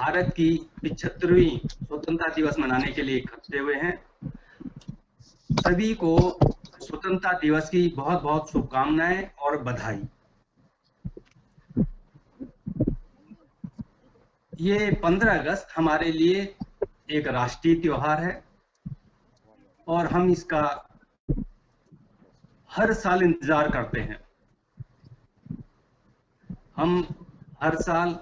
भारत की 75वीं स्वतंत्रता दिवस मनाने के लिए इकट्ठे हुए हैं। सभी को स्वतंत्रता दिवस की बहुत बहुत शुभकामनाएं और बधाई। ये 15 अगस्त हमारे लिए एक राष्ट्रीय त्योहार है और हम इसका हर साल इंतजार करते हैं। हम हर साल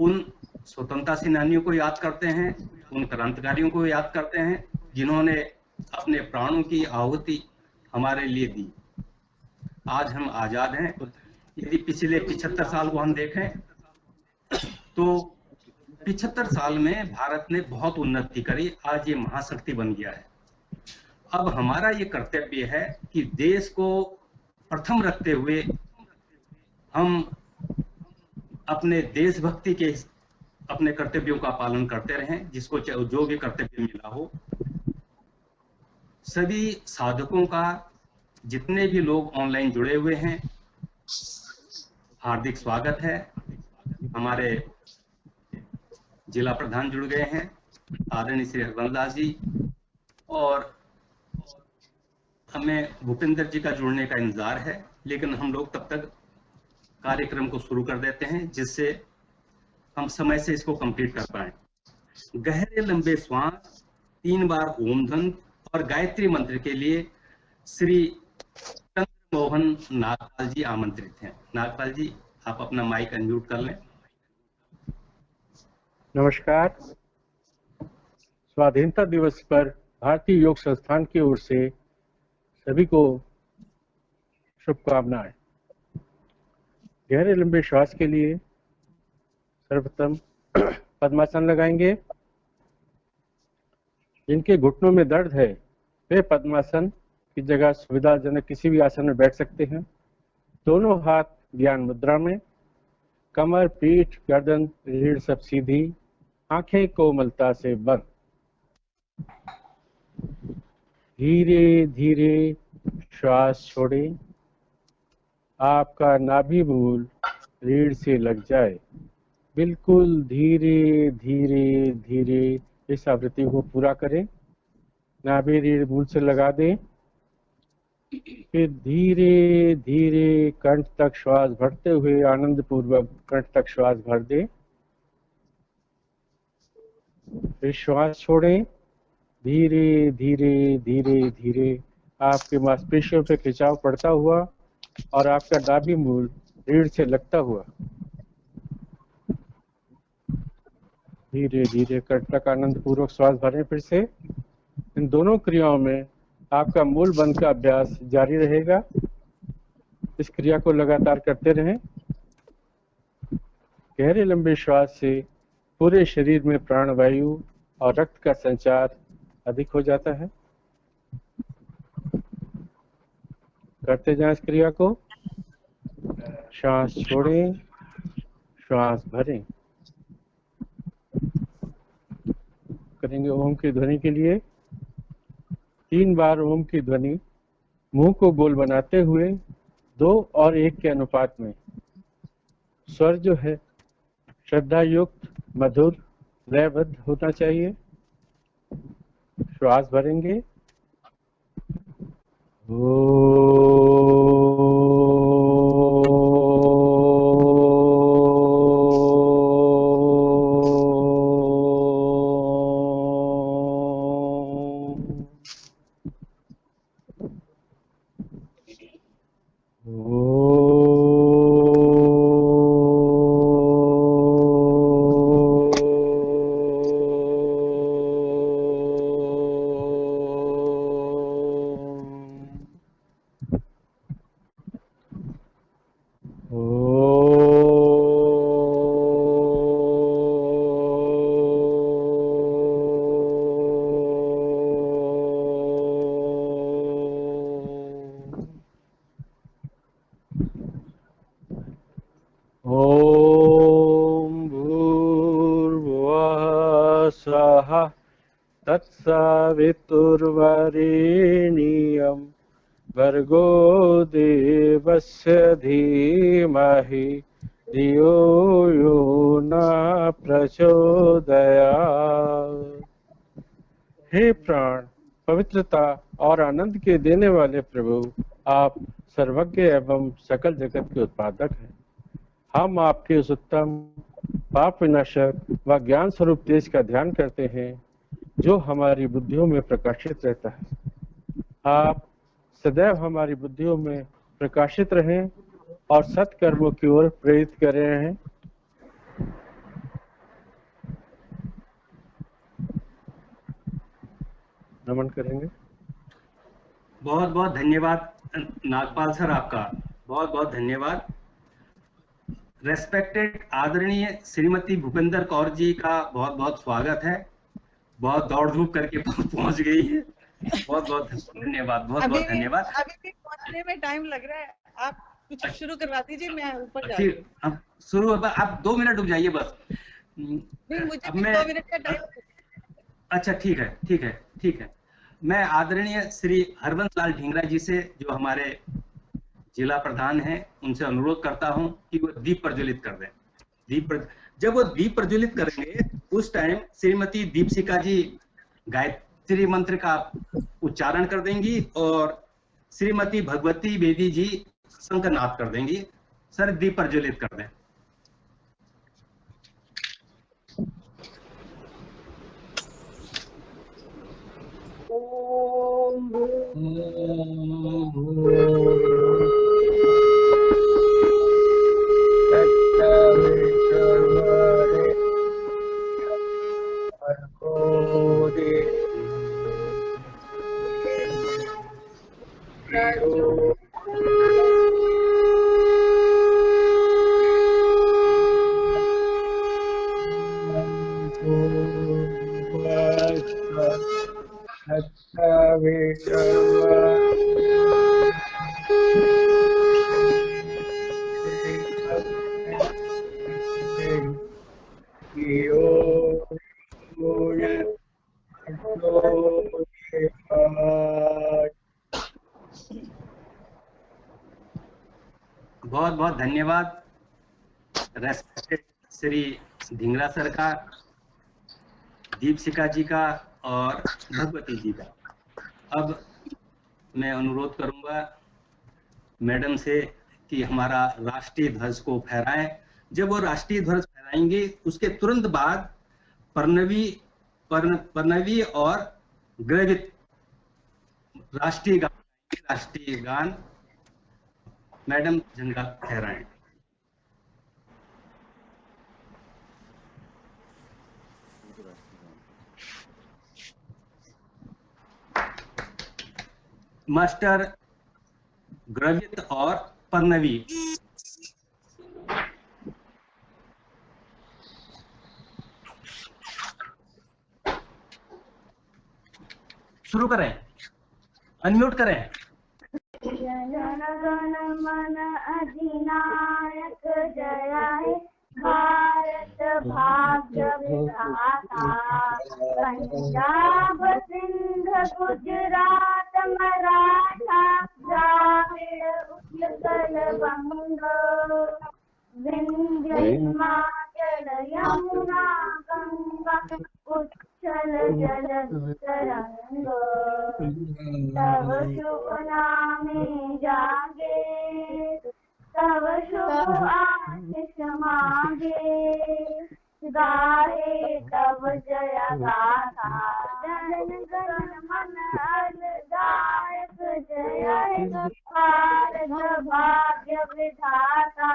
उन स्वतंत्रता सेनानियों को याद करते हैं, उन क्रांतिकारियों को याद करते हैं जिन्होंने अपने प्राणों की आहुति हमारे लिए दी। आज हम आजाद हैं। यदि पिछले 75 साल को हम देखें तो 75 साल में भारत ने बहुत उन्नति करी। आज ये महाशक्ति बन गया है। अब हमारा ये कर्तव्य है कि देश को प्रथम रखते हुए हम अपने देशभक्ति के अपने कर्तव्यों का पालन करते रहें, जिसको जो भी कर्तव्य मिला हो। सभी साधकों का, जितने भी लोग ऑनलाइन जुड़े हुए हैं, हार्दिक स्वागत है। हमारे जिला प्रधान जुड़ गए हैं, आदरणीय श्री हरबंस दास जी, और हमें भूपेंद्र जी का जुड़ने का इंतजार है, लेकिन हम लोग तब तक कार्यक्रम को शुरू कर देते हैं जिससे हम समय से इसको कंप्लीट कर पाए। गहरे लंबे श्वास, 3 बार ओम ध्वनि और गायत्री मंत्र के लिए श्री चंद्रमोहन नागपाल जी आमंत्रित हैं। नागपाल जी, आप अपना माइक अनम्यूट कर लें। नमस्कार। स्वाधीनता दिवस पर भारतीय योग संस्थान की ओर से सभी को शुभकामनाएं। गहरे लंबे श्वास के लिए सर्वप्रथम पद्मासन लगाएंगे। जिनके घुटनों में दर्द है वे पद्मासन की जगह सुविधाजनक किसी भी आसन में बैठ सकते हैं। दोनों हाथ ज्ञान मुद्रा में, कमर, पीठ, गर्दन, रीढ़ सब सीधी, आंखें कोमलता से बंद। धीरे धीरे श्वास छोड़ें। आपका नाभि मूल रीढ़ से लग जाए। बिल्कुल धीरे धीरे धीरे इस आवृत्ति को पूरा करें। नाभि रीढ़ मूल से लगा दें। फिर धीरे धीरे कंठ तक श्वास भरते हुए आनंद पूर्वक कंठ तक श्वास भर दें। फिर श्वास छोड़ें। धीरे धीरे धीरे धीरे आपके मांसपेशियों पे खिंचाव पड़ता हुआ और आपका नाभि मूल रीढ़ से लगता हुआ धीरे धीरे कंठ तक आनंद पूर्वक श्वास भरें। फिर से इन दोनों क्रियाओं में आपका मूल बंध का अभ्यास जारी रहेगा। इस क्रिया को लगातार करते रहें। गहरे लंबे श्वास से पूरे शरीर में प्राणवायु और रक्त का संचार अधिक हो जाता है। करते जाएं इस क्रिया को। श्वास छोड़ें, श्वास भरें। करेंगे ओम की ध्वनि के लिए 3 बार ओम की ध्वनि मुंह को गोल बनाते हुए 2 और 1 के अनुपात में। स्वर जो है श्रद्धा युक्त, मधुर, लयबद्ध होना चाहिए। श्वास भरेंगे। तत्सवितुर्वरेण्यं भर्गो देवस्य धीमहि धियो यो न प्रचोदयात्। हे प्राण, पवित्रता और आनंद के देने वाले प्रभु, आप सर्वज्ञ एवं सकल जगत के उत्पादक हैं। हम आपके उस उत्तम पाप विनाशक व ज्ञान स्वरूप तेज का ध्यान करते हैं जो हमारी बुद्धियों में प्रकाशित रहता है। आप सदैव हमारी बुद्धियों में प्रकाशित रहें और सत्कर्मों की ओर प्रेरित कर रहे हैं। नमन करेंगे। बहुत बहुत धन्यवाद नागपाल सर, आपका बहुत बहुत धन्यवाद। रेस्पेक्टेड आदरणीय श्रीमती भूपेंद्र कौर जी का बहुत बहुत स्वागत है। बहुत दौड़ धूप करके पहुंच गई है। बहुत बहुत धन्यवाद, बहुत बहुत धन्यवाद। अभी भी पहुंचने में टाइम लग रहा है, आप कुछ शुरू करवा दीजिए, मैं ऊपर जा रही हूँ। ठीक, अब शुरू, आप 2 मिनट रुक जाइए बस। नहीं, मुझे अब भी मैं 2 मिनट का टाइम। अच्छा, ठीक है, ठीक है, ठीक है। मैं आदरणीय श्री हरवंश लाल ढींगरा जी से, जो हमारे जिला प्रधान हैं, उनसे अनुरोध करता हूं कि वो दीप प्रज्वलित कर दें। जब वो दीप प्रज्वलित करेंगे उस टाइम श्रीमती दीपशिका जी गायत्री मंत्र का उच्चारण कर देंगी और श्रीमती भगवती बेदी जी शंखनाद कर देंगी। सर, दीप प्रज्वलित कर दें। बहुत बहुत धन्यवाद रेस्पेक्टेड श्री ढींगरा सर का, दीपशिका जी का और भगवती जी का। अब मैं अनुरोध करूंगा मैडम से कि हमारा राष्ट्रीय ध्वज को फहराएं। जब वो राष्ट्रीय ध्वज फहराएंगे उसके तुरंत बाद पर्णवी और ग्रवित राष्ट्रीय गान मैडम झंडा फहराएं। मास्टर ग्रवित और पर्णवी। शुरू करें, अनम्यूट करें। जन गण मन अधिनायक जय हे भारत भाग्य विधाता। पंजाब सिंध गुजरात मराठा द्राविड़ उत्कल बंग। विंध्य हिमाचल यमुना गंगा उच्छल जल तरंग। तव शुभ नामे जागे तव शुभ आशीष मांगे। गाहे तव जय गाथा जन गण मन अधिनायक जय हे भारत भाग्य विधाता।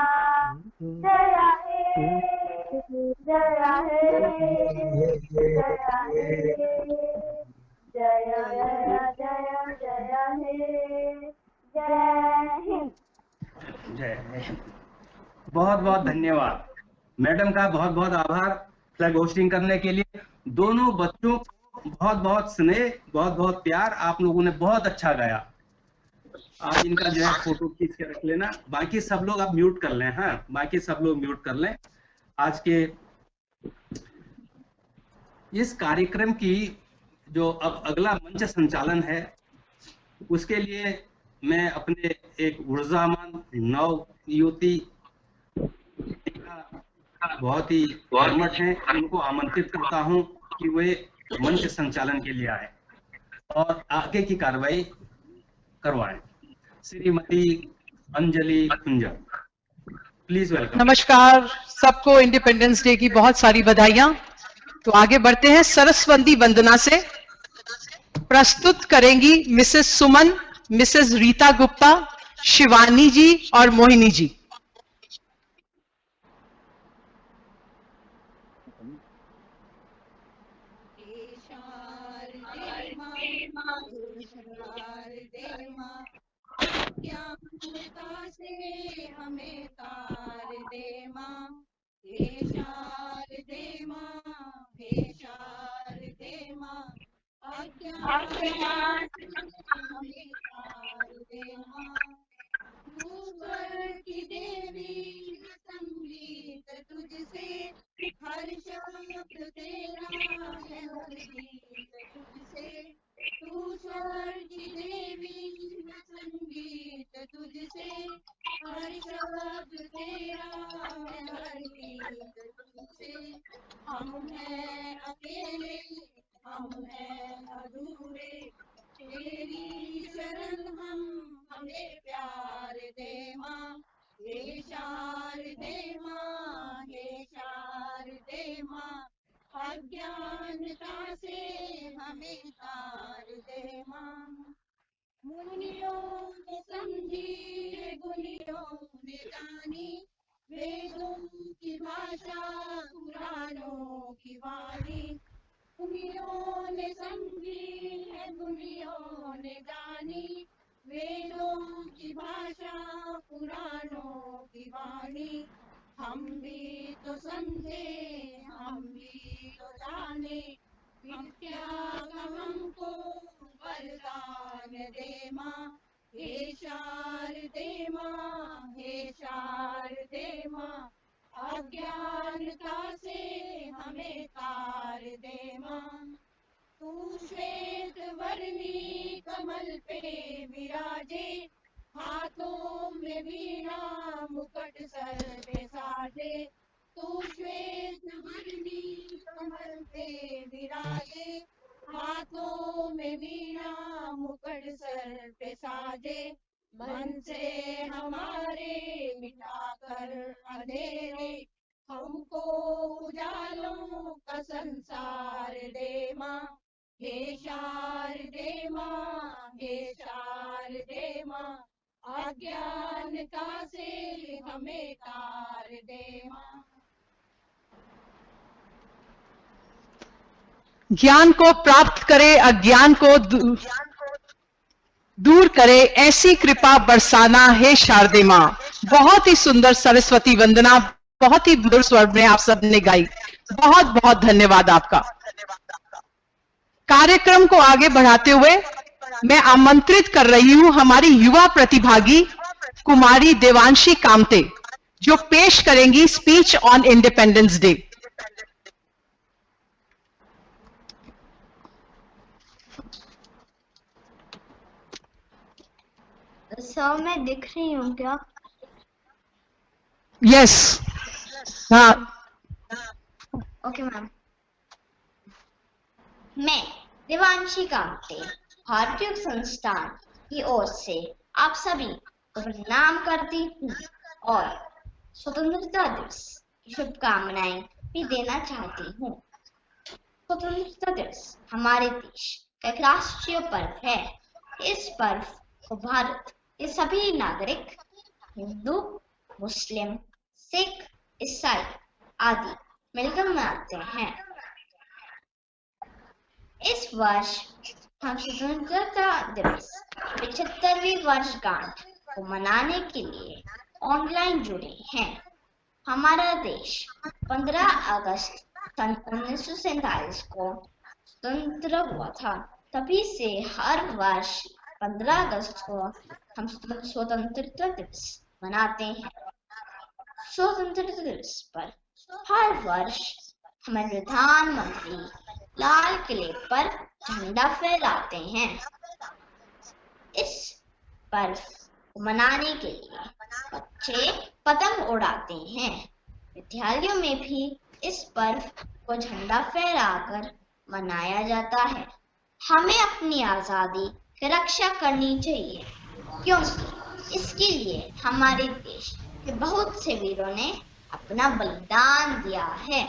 जय हे जय हे जय हे जय जय जय जय हे जय हिंद। जय हिंद। बहुत बहुत धन्यवाद मैडम का, बहुत बहुत आभार फ्लैग होस्टिंग करने के लिए। दोनों बच्चों को बहुत बहुत स्नेह, बहुत बहुत प्यार। आप लोगों ने बहुत अच्छा गाया। आप इनका जो है फोटो खींच के रख लेना। बाकी सब लोग आप म्यूट कर लें। हाँ, बाकी सब लोग म्यूट कर लें। आज के इस कार्यक्रम की जो अब अगला मंच संचालन है उसके लिए मैं अपने एक ऊर्जावान नव युवती बहुत ही कर्मठ हैं, उनको आमंत्रित करता हूं कि वे मंच संचालन के लिए आए और आगे की कार्रवाई करवाएं। श्रीमती अंजलि कुंजा, प्लीज वेलकम। नमस्कार सबको, इंडिपेंडेंस डे की बहुत सारी बधाइयां। तो आगे बढ़ते हैं, सरस्वती वंदना से प्रस्तुत करेंगी मिसेस सुमन, मिसेस रीता गुप्ता, शिवानी जी और मोहिनी जी। ज्ञानता से हमें तार दे माँ, हे शारदे माँ, हे शारदे माँ, अज्ञान हमें तार दे माँ। तू स्वर की देवी, संगीत तुझसे, हर शब्द तेरा है हर गीत तुझसे। तू स्वर की देवी, संगीत तुझसे, हर शब्द तेरा है हर गीत तुझसे। हम हैं अकेले, हम हैं अधूरे, तेरी शरण हमें प्यार दे माँ, हे शारदे माँ, हे शारदे माँ, अज्ञानता से हमें तार दे माँ। मुनियों ने समझी, गुनियों ने जानी, वेदों की भाषा, पुराणों की वाणी। मुनियों ने समझी है, गुनियों ने जानी, वेदों की भाषा, पुराणों की वाणी। हम भी तो समझे, हम भी तो जाने, विद्या का हमको वरदान दे माँ, हे शारदे माँ, हे शारदे माँ, अज्ञानता से हमें तार दे माँ। तू श्वेत वर्णी कमल पे विराजे, हाथों में वीणा मुकुट सर पे साजे। तू श्वेत वर्णी कमल पे विराजे, हाथों में वीणा मुकुट सर पे साजे। मन से हमारे मिटाकर अंधेरे, हमको उजालों का संसार दे माँ, हे शारदे माँ, हे शारदे माँ, अज्ञानता से हमें तार दे माँ। ज्ञान को प्राप्त करे, अज्ञान को दूर करे, ऐसी कृपा बरसाना है शारदे माँ। बहुत ही सुंदर सरस्वती वंदना, बहुत ही मधुर स्वर में आप सबने गाई। बहुत बहुत धन्यवाद आपका। कार्यक्रम को आगे बढ़ाते हुए मैं आमंत्रित कर रही हूं हमारी युवा प्रतिभागी कुमारी देवांशी कामते, जो पेश करेंगी speech on independence day. Sir मैं दिख रही हूँ क्या? यस, हाँ। Okay ma'am. मैं देवांशी कामते भारतीय संस्थान की ओर से आप सभी को प्रणाम करती हूँ और स्वतंत्रता दिवस की शुभकामनाएं भी देना चाहती हूँ। स्वतंत्रता दिवस हमारे देश का एक राष्ट्रीय पर्व है। इस पर्व को भारत के सभी नागरिक, हिंदू, मुस्लिम, सिख, ईसाई आदि मिलकर मनाते हैं। इस वर्ष हम स्वतंत्रता दिवस 75वीं वर्षगांठ को मनाने के लिए ऑनलाइन जुड़े हैं। हमारा देश 15 अगस्त सन 1947 को स्वतंत्र हुआ था। तभी से हर वर्ष 15 अगस्त को हम स्वतंत्रता दिवस मनाते हैं। स्वतंत्रता दिवस पर हर वर्ष हमारे प्रधानमंत्री लाल किले पर झंडा फहराते हैं। इस पर्व को मनाने के लिए बच्चे पतंग उड़ाते हैं। विद्यालयों में भी इस पर्व को झंडा फहराकर मनाया जाता है। हमें अपनी आज़ादी की रक्षा करनी चाहिए, क्योंकि इसके लिए हमारे देश के बहुत से वीरों ने अपना बलिदान दिया है।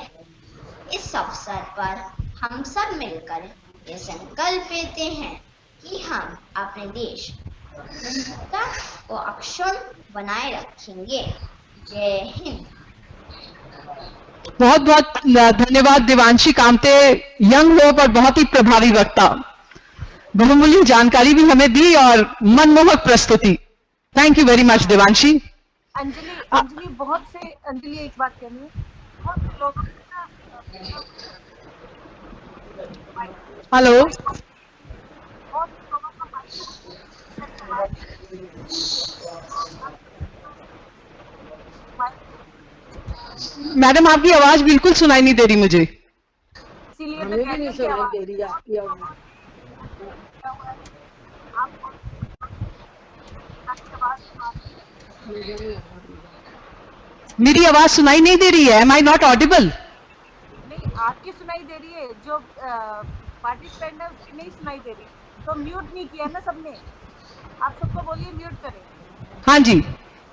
इस अवसर पर हम सब मिलकर ये संकल्प लेते हैं कि हम अपने देश को अक्षुण्ण बनाए रखेंगे। जय हिंद। बहुत बहुत धन्यवाद देवांशी कामते, यंग होप और बहुत ही प्रभावी वक्ता, बहुमूल्य जानकारी भी हमें दी और मनमोहक प्रस्तुति। Thank you very much Devanshi. Anjali बहुत से, अंजलि एक बात कहनी है, बहुत से लोगों ने हेलो मैडम, आपकी आवाज बिल्कुल सुनाई नहीं दे रही मुझे। इसीलिए हमें भी नहीं सुनाई दे रही आपकी आवाज। मेरी आवाज सुनाई नहीं दे रही है। Am I not audible? नहीं, आपकी सुनाई दे रही है, जो पार्टिसिपेंट है उसकी नहीं सुनाई दे रही। तो म्यूट नहीं किया ना सबने, आप सबको बोलिए म्यूट करें। हाँ जी,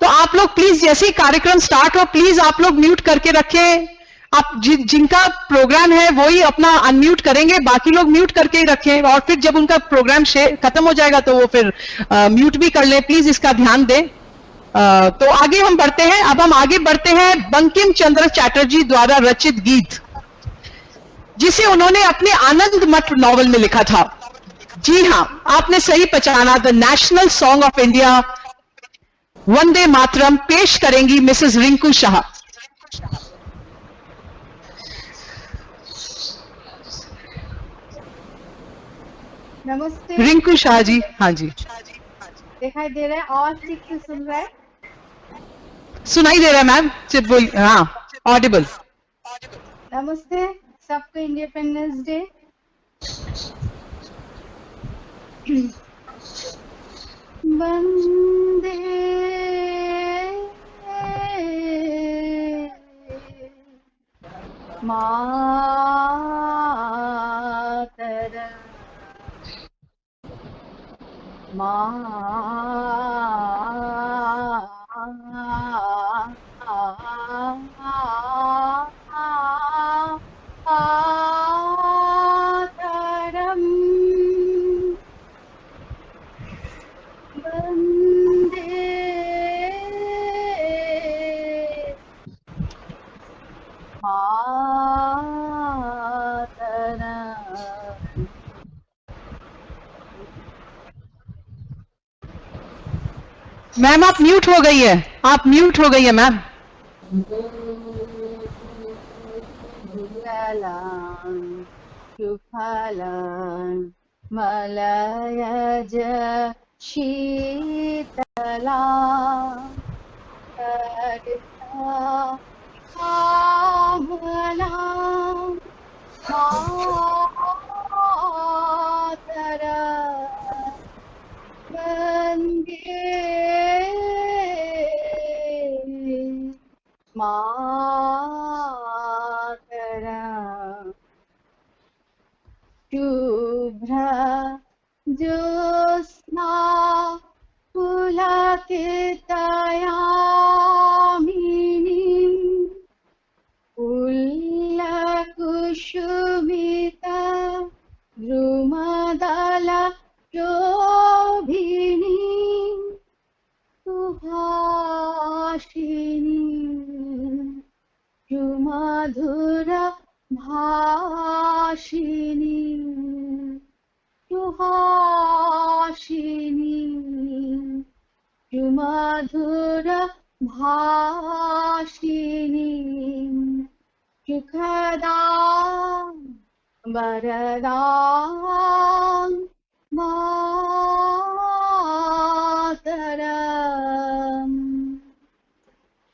तो आप लोग प्लीज जैसे ही कार्यक्रम स्टार्ट हो प्लीज आप लोग म्यूट करके रखें। आप जिनका प्रोग्राम है वही अपना अनम्यूट करेंगे, बाकी लोग म्यूट करके ही रखें, और फिर जब उनका प्रोग्राम खत्म हो जाएगा तो वो फिर म्यूट भी कर लें। प्लीज इसका ध्यान दें। तो आगे हम बढ़ते हैं। अब हम आगे बढ़ते हैं बंकिम चंद्र चैटर्जी द्वारा रचित गीत, जिसे उन्होंने अपने आनंद मठ नॉवल में लिखा था। जी हां, आपने सही पहचाना, the national song of India Vande Mataram पेश करेंगी मिसेस रिंकू शाह। नमस्ते। रिंकू शाह जी। हाँ जी, दिखाई दे रहा है? आवाज ठीक से सुन रहा है? सुनाई दे रहा है मैम, सिर्फ बोल। हाँ, ऑडिबल। नमस्ते सबको, इंडिपेंडेंस डे। वंदे मातरम, मातरम, वंदे मातरम। मैम आप म्यूट हो गई है, आप म्यूट हो गई है मैम। सुफलां मलयज शीतलां कामलां मातरम् वंदे मातरम्। शुभ्र ज्योत्स्ना पुलकितयामिनीं पुल्लकुसुमिता द्रुमदला शोभिनीं सुहासिनीं सुमधुर भाषिणीं सुहासिनीं सुमधुर भाषिणीं सुखदां वरदां मातरम्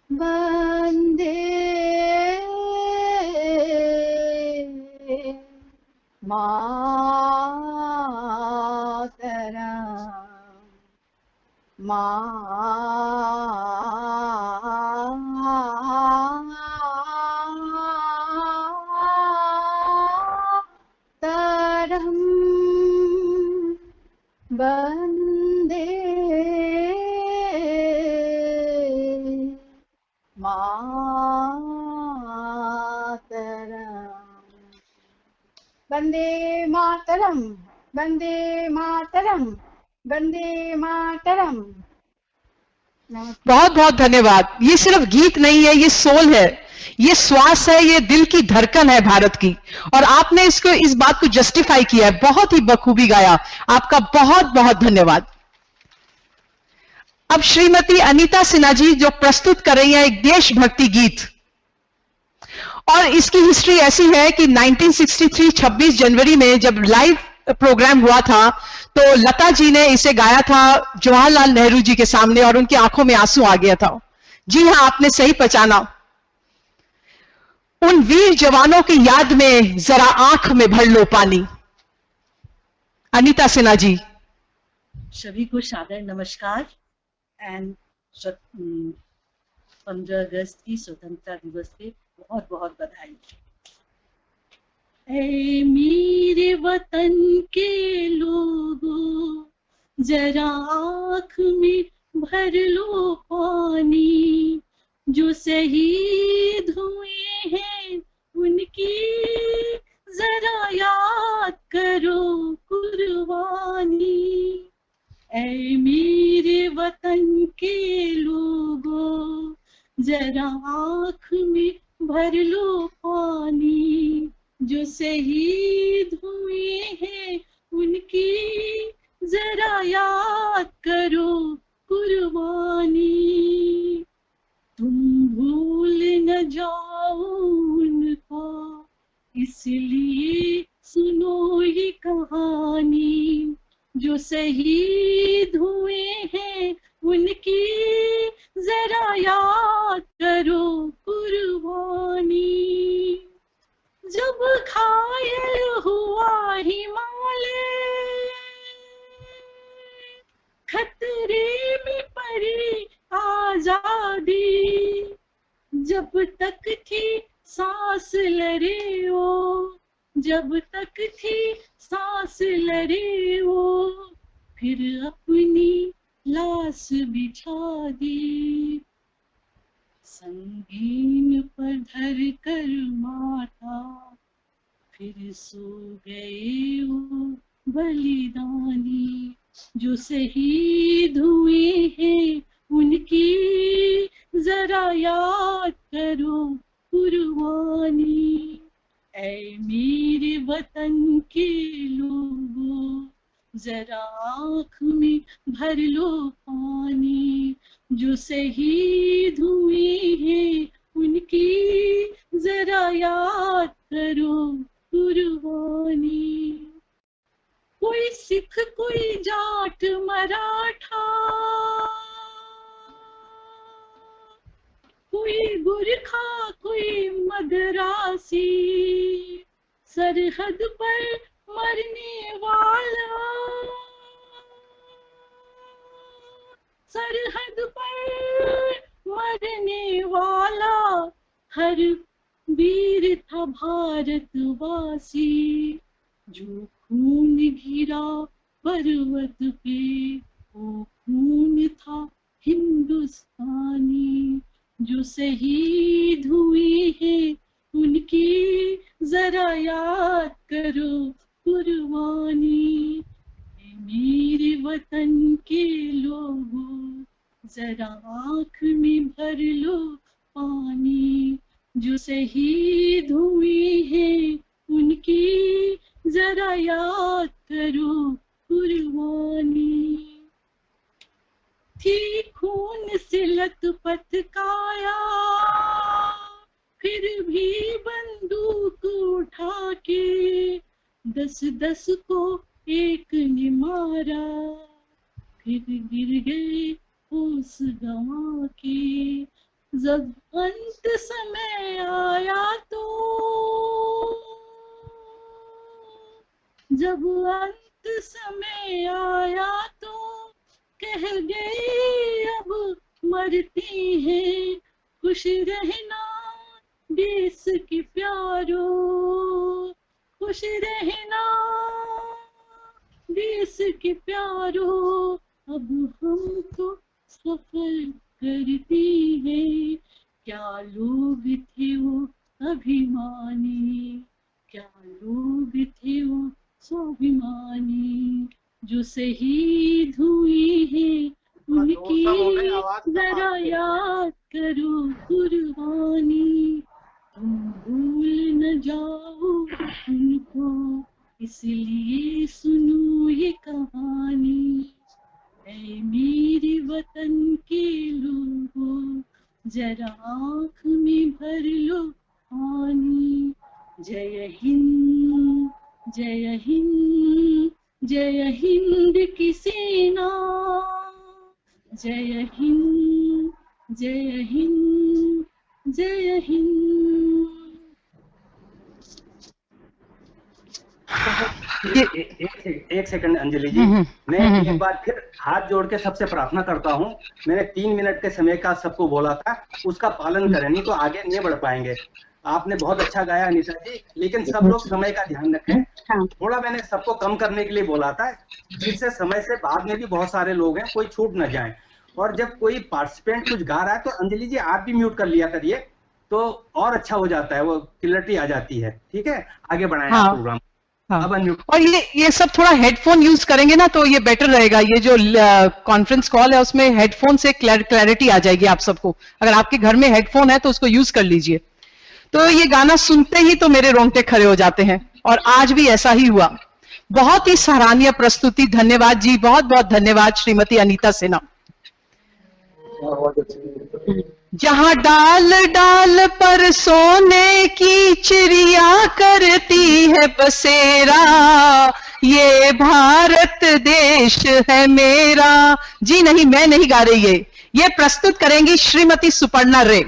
वंदे मातरम् मातरम्। मातरम वंदे मातरम, वंदे मातरम, वंदे मातरम, वंदे मातरम। बहुत बहुत धन्यवाद। ये सिर्फ गीत नहीं है, ये सोल है, ये श्वास है, ये दिल की धड़कन है भारत की, और आपने इसको, इस बात को जस्टिफाई किया है, बहुत ही बखूबी गाया। आपका बहुत बहुत धन्यवाद। अब श्रीमती अनीता सिन्हा जी जो प्रस्तुत कर रही हैं एक देशभक्ति गीत, और इसकी हिस्ट्री ऐसी है कि 1963 26 जनवरी में जब लाइव प्रोग्राम हुआ था तो लता जी ने इसे गाया था जवाहरलाल नेहरू जी के सामने, और उनकी आंखों में आंसू आ गया था। जी हां, आपने सही पहचाना। उन वीर जवानों की याद में जरा आंख में भर लो पानी। अनीता सिन्हा जी। सभी को सादर नमस्कार एंड 15 अगस्त की स्वतंत्रता दिवस पे बहुत बहुत बधाई। ऐ मेरे वतन के लोगों, जरा आँख में भर लो पानी, जो शहीद हुए हैं उनकी जरा याद करो कुर्बानी। ऐ मेरे वतन के लोगों, जरा आँख में भर लो पानी, जो शहीद हुए हैं उनकी जरा याद करो कुर्बानी। तुम भूल न जाओ उनको, इसलिए सुनो ये कहानी, जो शहीद हुए हैं उनकी जरा याद करो कुर्बानी। जब घायल हुआ हिमालय, खतरे में पड़ी आजादी, जब तक थी सांस लड़े वो, जब तक थी सांस लड़े वो, फिर अपनी लाश बिछा दी। संगीन पर धर कर माथा, फिर सो गए वो बलिदानी, जो शहीद हुए हैं उनकी जरा याद करो कुर्बानी। ऐ मेरे वतन के लोगों, जरा आँख में भर लो पानी, जो शहीद हुए हैं उनकी जरा याद करो कुर्बानी। कोई सिख, कोई जाट मराठा, कोई गुरखा, कोई मदरासी, सरहद पर मरने वाला, सरहद पर मरने वाला, हर वीर था भारतवासी, जो खून गिरा पर्वत पे वो खून था हिंदुस्तानी, जो शहीद हुए हैं उनकी जरा याद करो कुर्बानी। मेरे वतन के लोगों, जरा आँख में भर लो पानी, जो शहीद हुए हैं उनकी जरा याद करो कुर्बानी। थी खून से लथपथ काया, फिर भी बंदूक उठा के 10-10 को एक ने मारा, फिर गिर गए होश गंवा के। जब अंत समय आया तो, जब अंत समय आया तो कह गए अब मरते हैं, खुश रहना देश के प्यारो, खुश रहना देश के प्यारो अब हमको सफर करती है। क्या लोग थे वो अभिमानी, क्या लोग थे वो स्वाभिमानी, जो शहीद हुए हैं उनकी जरा याद करो कुर्बानी। तुम भूल न जाओ उनको, इसलिए सुनो ये कहानी। ऐ मेरे वतन के लोगों, जरा आँख में भर लो पानी। जय हिंद, जय हिंद, जय हिंद की सेना, जय हिंद, जय हिंद, जय हिंद। एक सेकंड अंजलि जी, मैं एक बार फिर हाथ जोड़ के सबसे प्रार्थना करता हूँ। मैंने 3 मिनट के समय का सबको बोला था, उसका पालन करें, नहीं तो आगे नहीं बढ़ पाएंगे। आपने बहुत अच्छा गाया अनीता जी, लेकिन सब लोग समय का ध्यान रखें। थोड़ा मैंने सबको कम करने के लिए बोला था, जिससे समय से बाद में भी बहुत सारे लोग हैं, कोई छूट न जाए। और जब कोई पार्टिसिपेंट कुछ गा रहा है तो अंजलि जी आप भी म्यूट कर लिया करिए, तो और अच्छा हो जाता है, वो क्लैरिटी आ जाती है। ठीक है, आगे बढ़ाएं प्रोग्राम। हाँ। और ये सब थोड़ा हेडफोन यूज करेंगे ना तो ये बेटर रहेगा। ये जो कॉन्फ्रेंस कॉल है उसमें हेडफोन से क्लैरिटी आ जाएगी आप सबको। अगर आपके घर में हेडफोन है तो उसको यूज कर लीजिए। तो ये गाना सुनते ही तो मेरे रोंगटे खड़े हो जाते हैं, और आज भी ऐसा ही हुआ। बहुत ही सराहनीय प्रस्तुति, धन्यवाद जी, बहुत बहुत धन्यवाद श्रीमती अनीता सिन्हा। जहां डाल डाल पर सोने की चिड़िया करती है बसेरा, ये भारत देश है मेरा। जी नहीं, मैं नहीं गा रही, ये प्रस्तुत करेंगी श्रीमती सुपर्णा रे।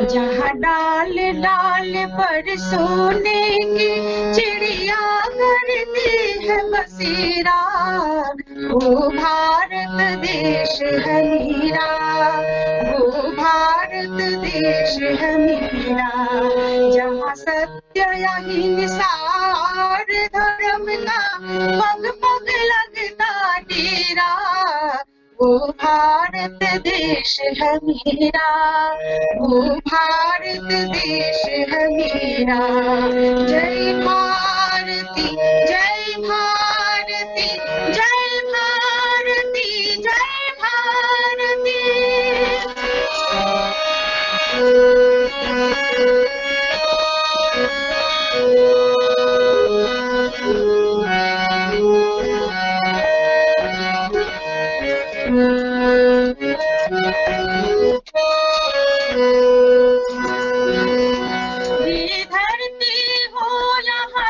जहाँ डाल डाल पर सोने की चिड़िया करती है बसेरा, वो भारत देश है मेरा, वो भारत देश है मेरा। जहाँ सत्य अहिंसार धर्म का पग पग लगता डेरा, वो भारत देश है मेरा, वो भारत देश है मेरा। जय भारती, जय भारती, जय भारती, जय भारती।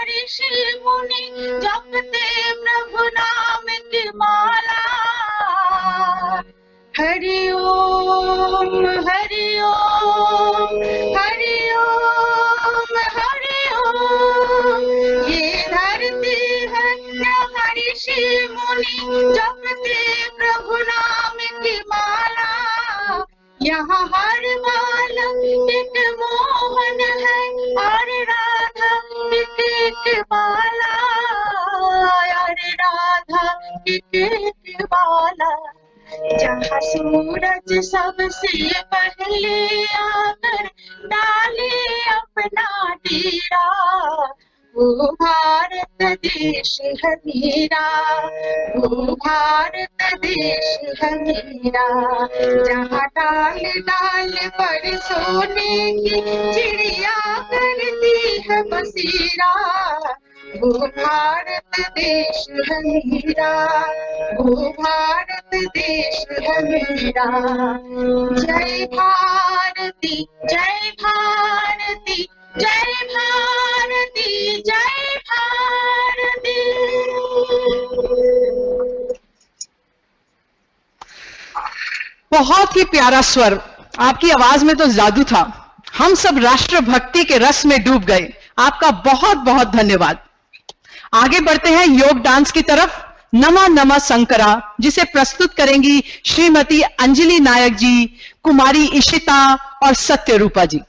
ऋषि मुनि जपते प्रभु नाम की माला, हरि ओम हरि ओम हरि ओम हरि ओम। ये धरती है यहाँ ऋषि मुनि जपते प्रभु नाम की माला, यहाँ हर बाल एक मोहन है और राधा एक बाला, और राधा एक बाला। जहाँ सूरज सबसे पहले आकर डाले अपना डेरा, वो भारत देश है मेरा, वो भारत देश है मेरा। जहाँ डाल डाल पर सोने की चिड़िया करती है बसेरा, वो भारत देश है मेरा, वो भारत देश है मेरा। जय भारती, जय भारती, जय भारती, जय भारती। बहुत ही प्यारा स्वर, आपकी आवाज में तो जादू था। हम सब राष्ट्रभक्ति के रस में डूब गए। आपका बहुत बहुत धन्यवाद। आगे बढ़ते हैं योग डांस की तरफ। नमा नमा शंकरा, जिसे प्रस्तुत करेंगी श्रीमती अंजलि नायक जी, कुमारी इशिता और सत्यरूपा जी।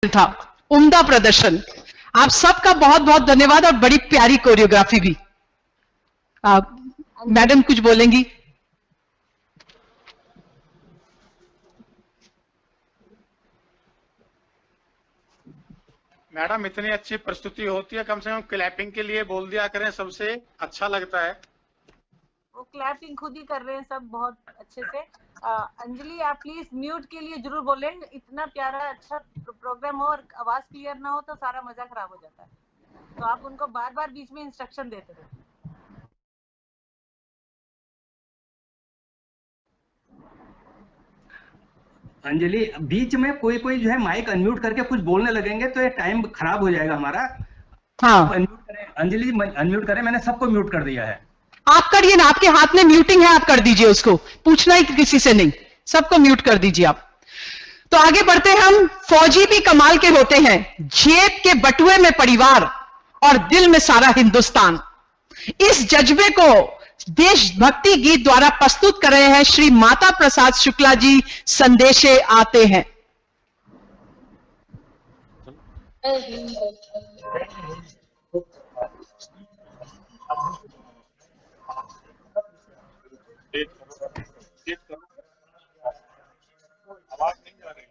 था, उम्दा प्रदर्शन। आप सबका बहुत बहुत धन्यवाद और बड़ी प्यारी कोरियोग्राफी भी। मैडम कुछ बोलेंगी? मैडम इतनी अच्छी प्रस्तुति होती है, कम से कम क्लैपिंग के लिए बोल दिया करें, सबसे अच्छा लगता है। वो क्लैपिंग खुद ही कर रहे हैं सब बहुत अच्छे से। अंजलि आप प्लीज म्यूट के लिए जरूर बोलें, इतना प्यारा अच्छा प्रोग्राम हो और आवाज क्लियर ना हो तो सारा मजा खराब हो जाता है, तो आप उनको बार बार बीच में इंस्ट्रक्शन देते रहे। अंजलि बीच में कोई कोई जो है माइक अनम्यूट करके कुछ बोलने लगेंगे तो ये टाइम खराब हो जाएगा हमारा। हाँ अनम्यूट करें अंजलि, अनम्यूट करें, मैंने सबको म्यूट कर दिया है। आप करिए ना, आपके हाथ में म्यूटिंग है, आप कर दीजिए, उसको पूछना ही किसी से नहीं, सबको म्यूट कर दीजिए आप। तो आगे बढ़ते हैं हम। फौजी भी कमाल के होते हैं, जेब के बटुए में परिवार और दिल में सारा हिंदुस्तान। इस जज्बे को देशभक्ति गीत द्वारा प्रस्तुत कर रहे हैं श्री माता प्रसाद शुक्ला जी। संदेशे आते हैं। आवाज नहीं जा रही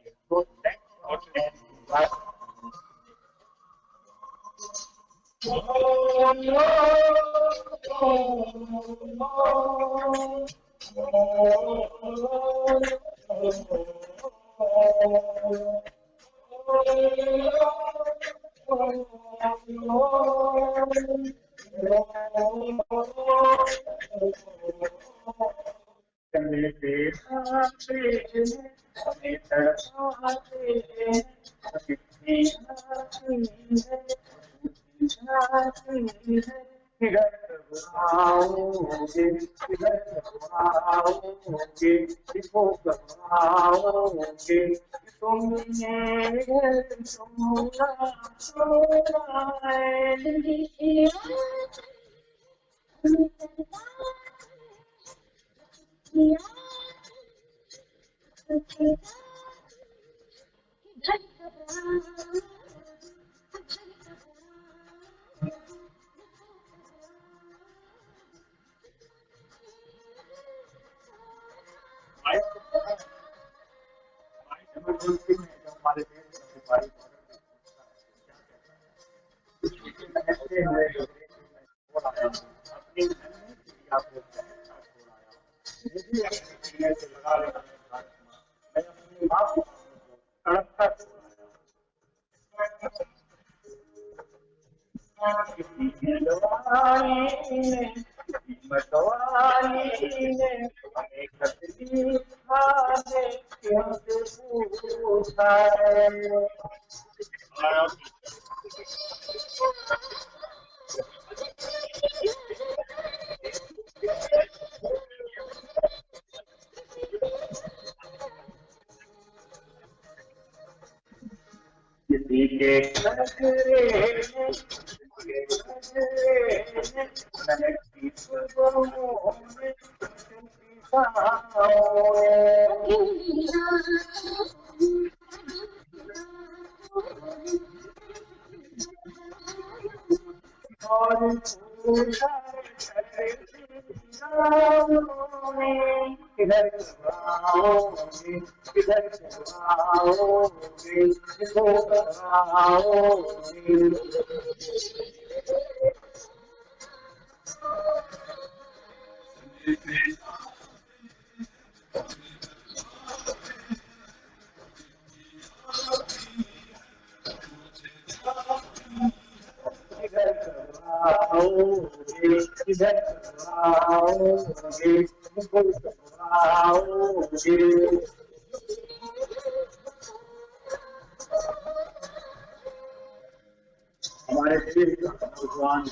हमारे देश का नौजवान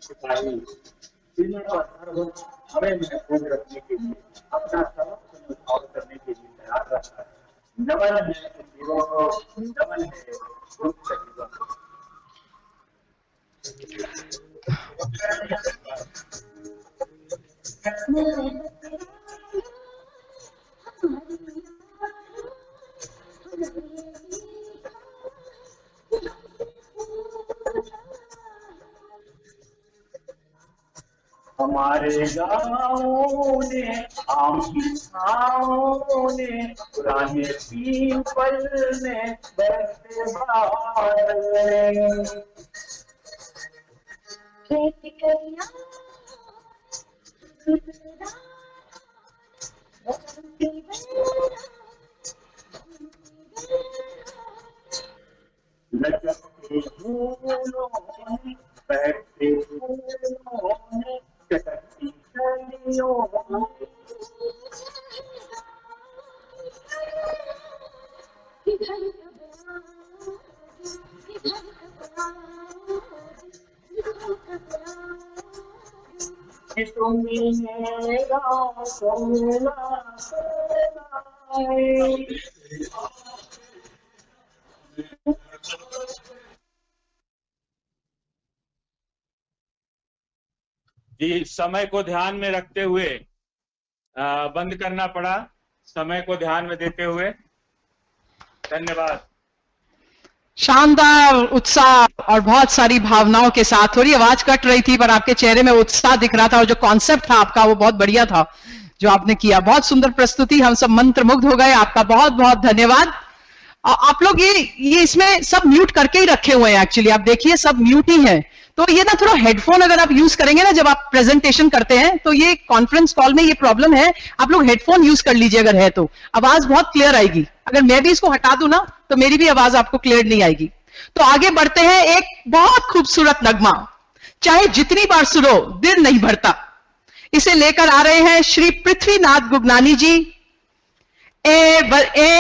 सिपाही जिन्हें हमें महफूज रखने के लिए अपना सबक न्यौछावर करने के लिए तैयार रहता है। नमन है जीवों को, नमन है उन शहीदों को। हमारे गाँव ने आम की छाँव ने पुराने पीपल ने बैठे बादल ने खेती करिया लचकते फूलों ने बैठते फूलों ने चटकती कलियों ने कि तुम मेरा सोना सोना जी, समय को ध्यान में रखते हुए बंद करना पड़ा, समय को ध्यान में देते हुए। धन्यवाद। शानदार उत्साह और बहुत सारी भावनाओं के साथ, थोड़ी आवाज कट रही थी पर आपके चेहरे में उत्साह दिख रहा था और जो कॉन्सेप्ट था आपका वो बहुत बढ़िया था जो आपने किया। बहुत सुंदर प्रस्तुति, हम सब मंत्रमुग्ध हो गए। आपका बहुत बहुत धन्यवाद। आप लोग ये इसमें सब म्यूट करके ही रखे हुए हैं, एक्चुअली आप देखिए सब म्यूट ही है। तो ये ना थोड़ा हेडफोन अगर आप यूज करेंगे ना जब आप प्रेजेंटेशन करते हैं, तो ये कॉन्फ्रेंस कॉल में ये प्रॉब्लम है, आप लोग हेडफोन यूज कर लीजिए अगर है तो, आवाज बहुत क्लियर आएगी। अगर मैं भी इसको हटा दूं ना तो मेरी भी आवाज आपको क्लियर नहीं आएगी। तो आगे बढ़ते हैं, एक बहुत खूबसूरत नगमा, चाहे जितनी बार सुनो दिल नहीं भरता, इसे लेकर आ रहे हैं श्री पृथ्वीनाथ गुगनानी जी। ए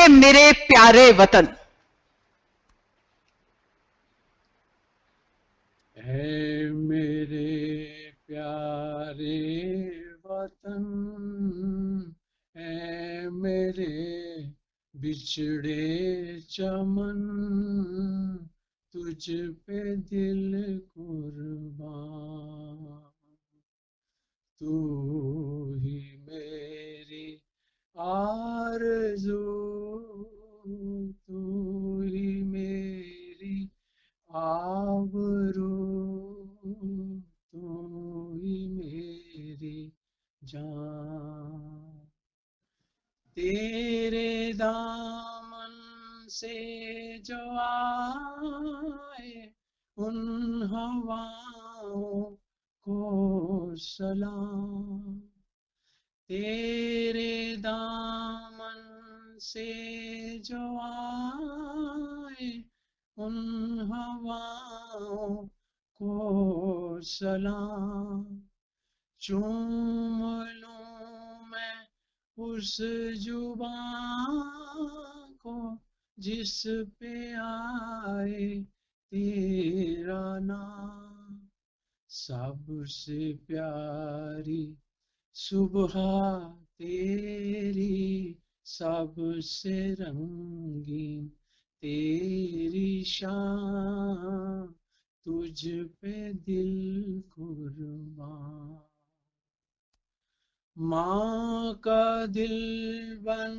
मेरे प्यारे वतन। ऐ मेरे प्यारे वतन, ऐ मेरे बिछड़े चमन, तुझ पे दिल कुर्बान, तू ही मेरी आरज़ू, तू ही मेरी आबरू, तू ही मेरी जान। तेरे दामन से जो आए उन हवाओं को सलाम, तेरे दामन से जो आए उन हवाओं को सलाम। चूम लूं मैं उस जुबां को जिस पे आए तेरा नाम, सबसे प्यारी सुबह तेरी, सबसे रंगीन तेरी शान, तुझ पे दिल कुर्बान। माँ का दिल बन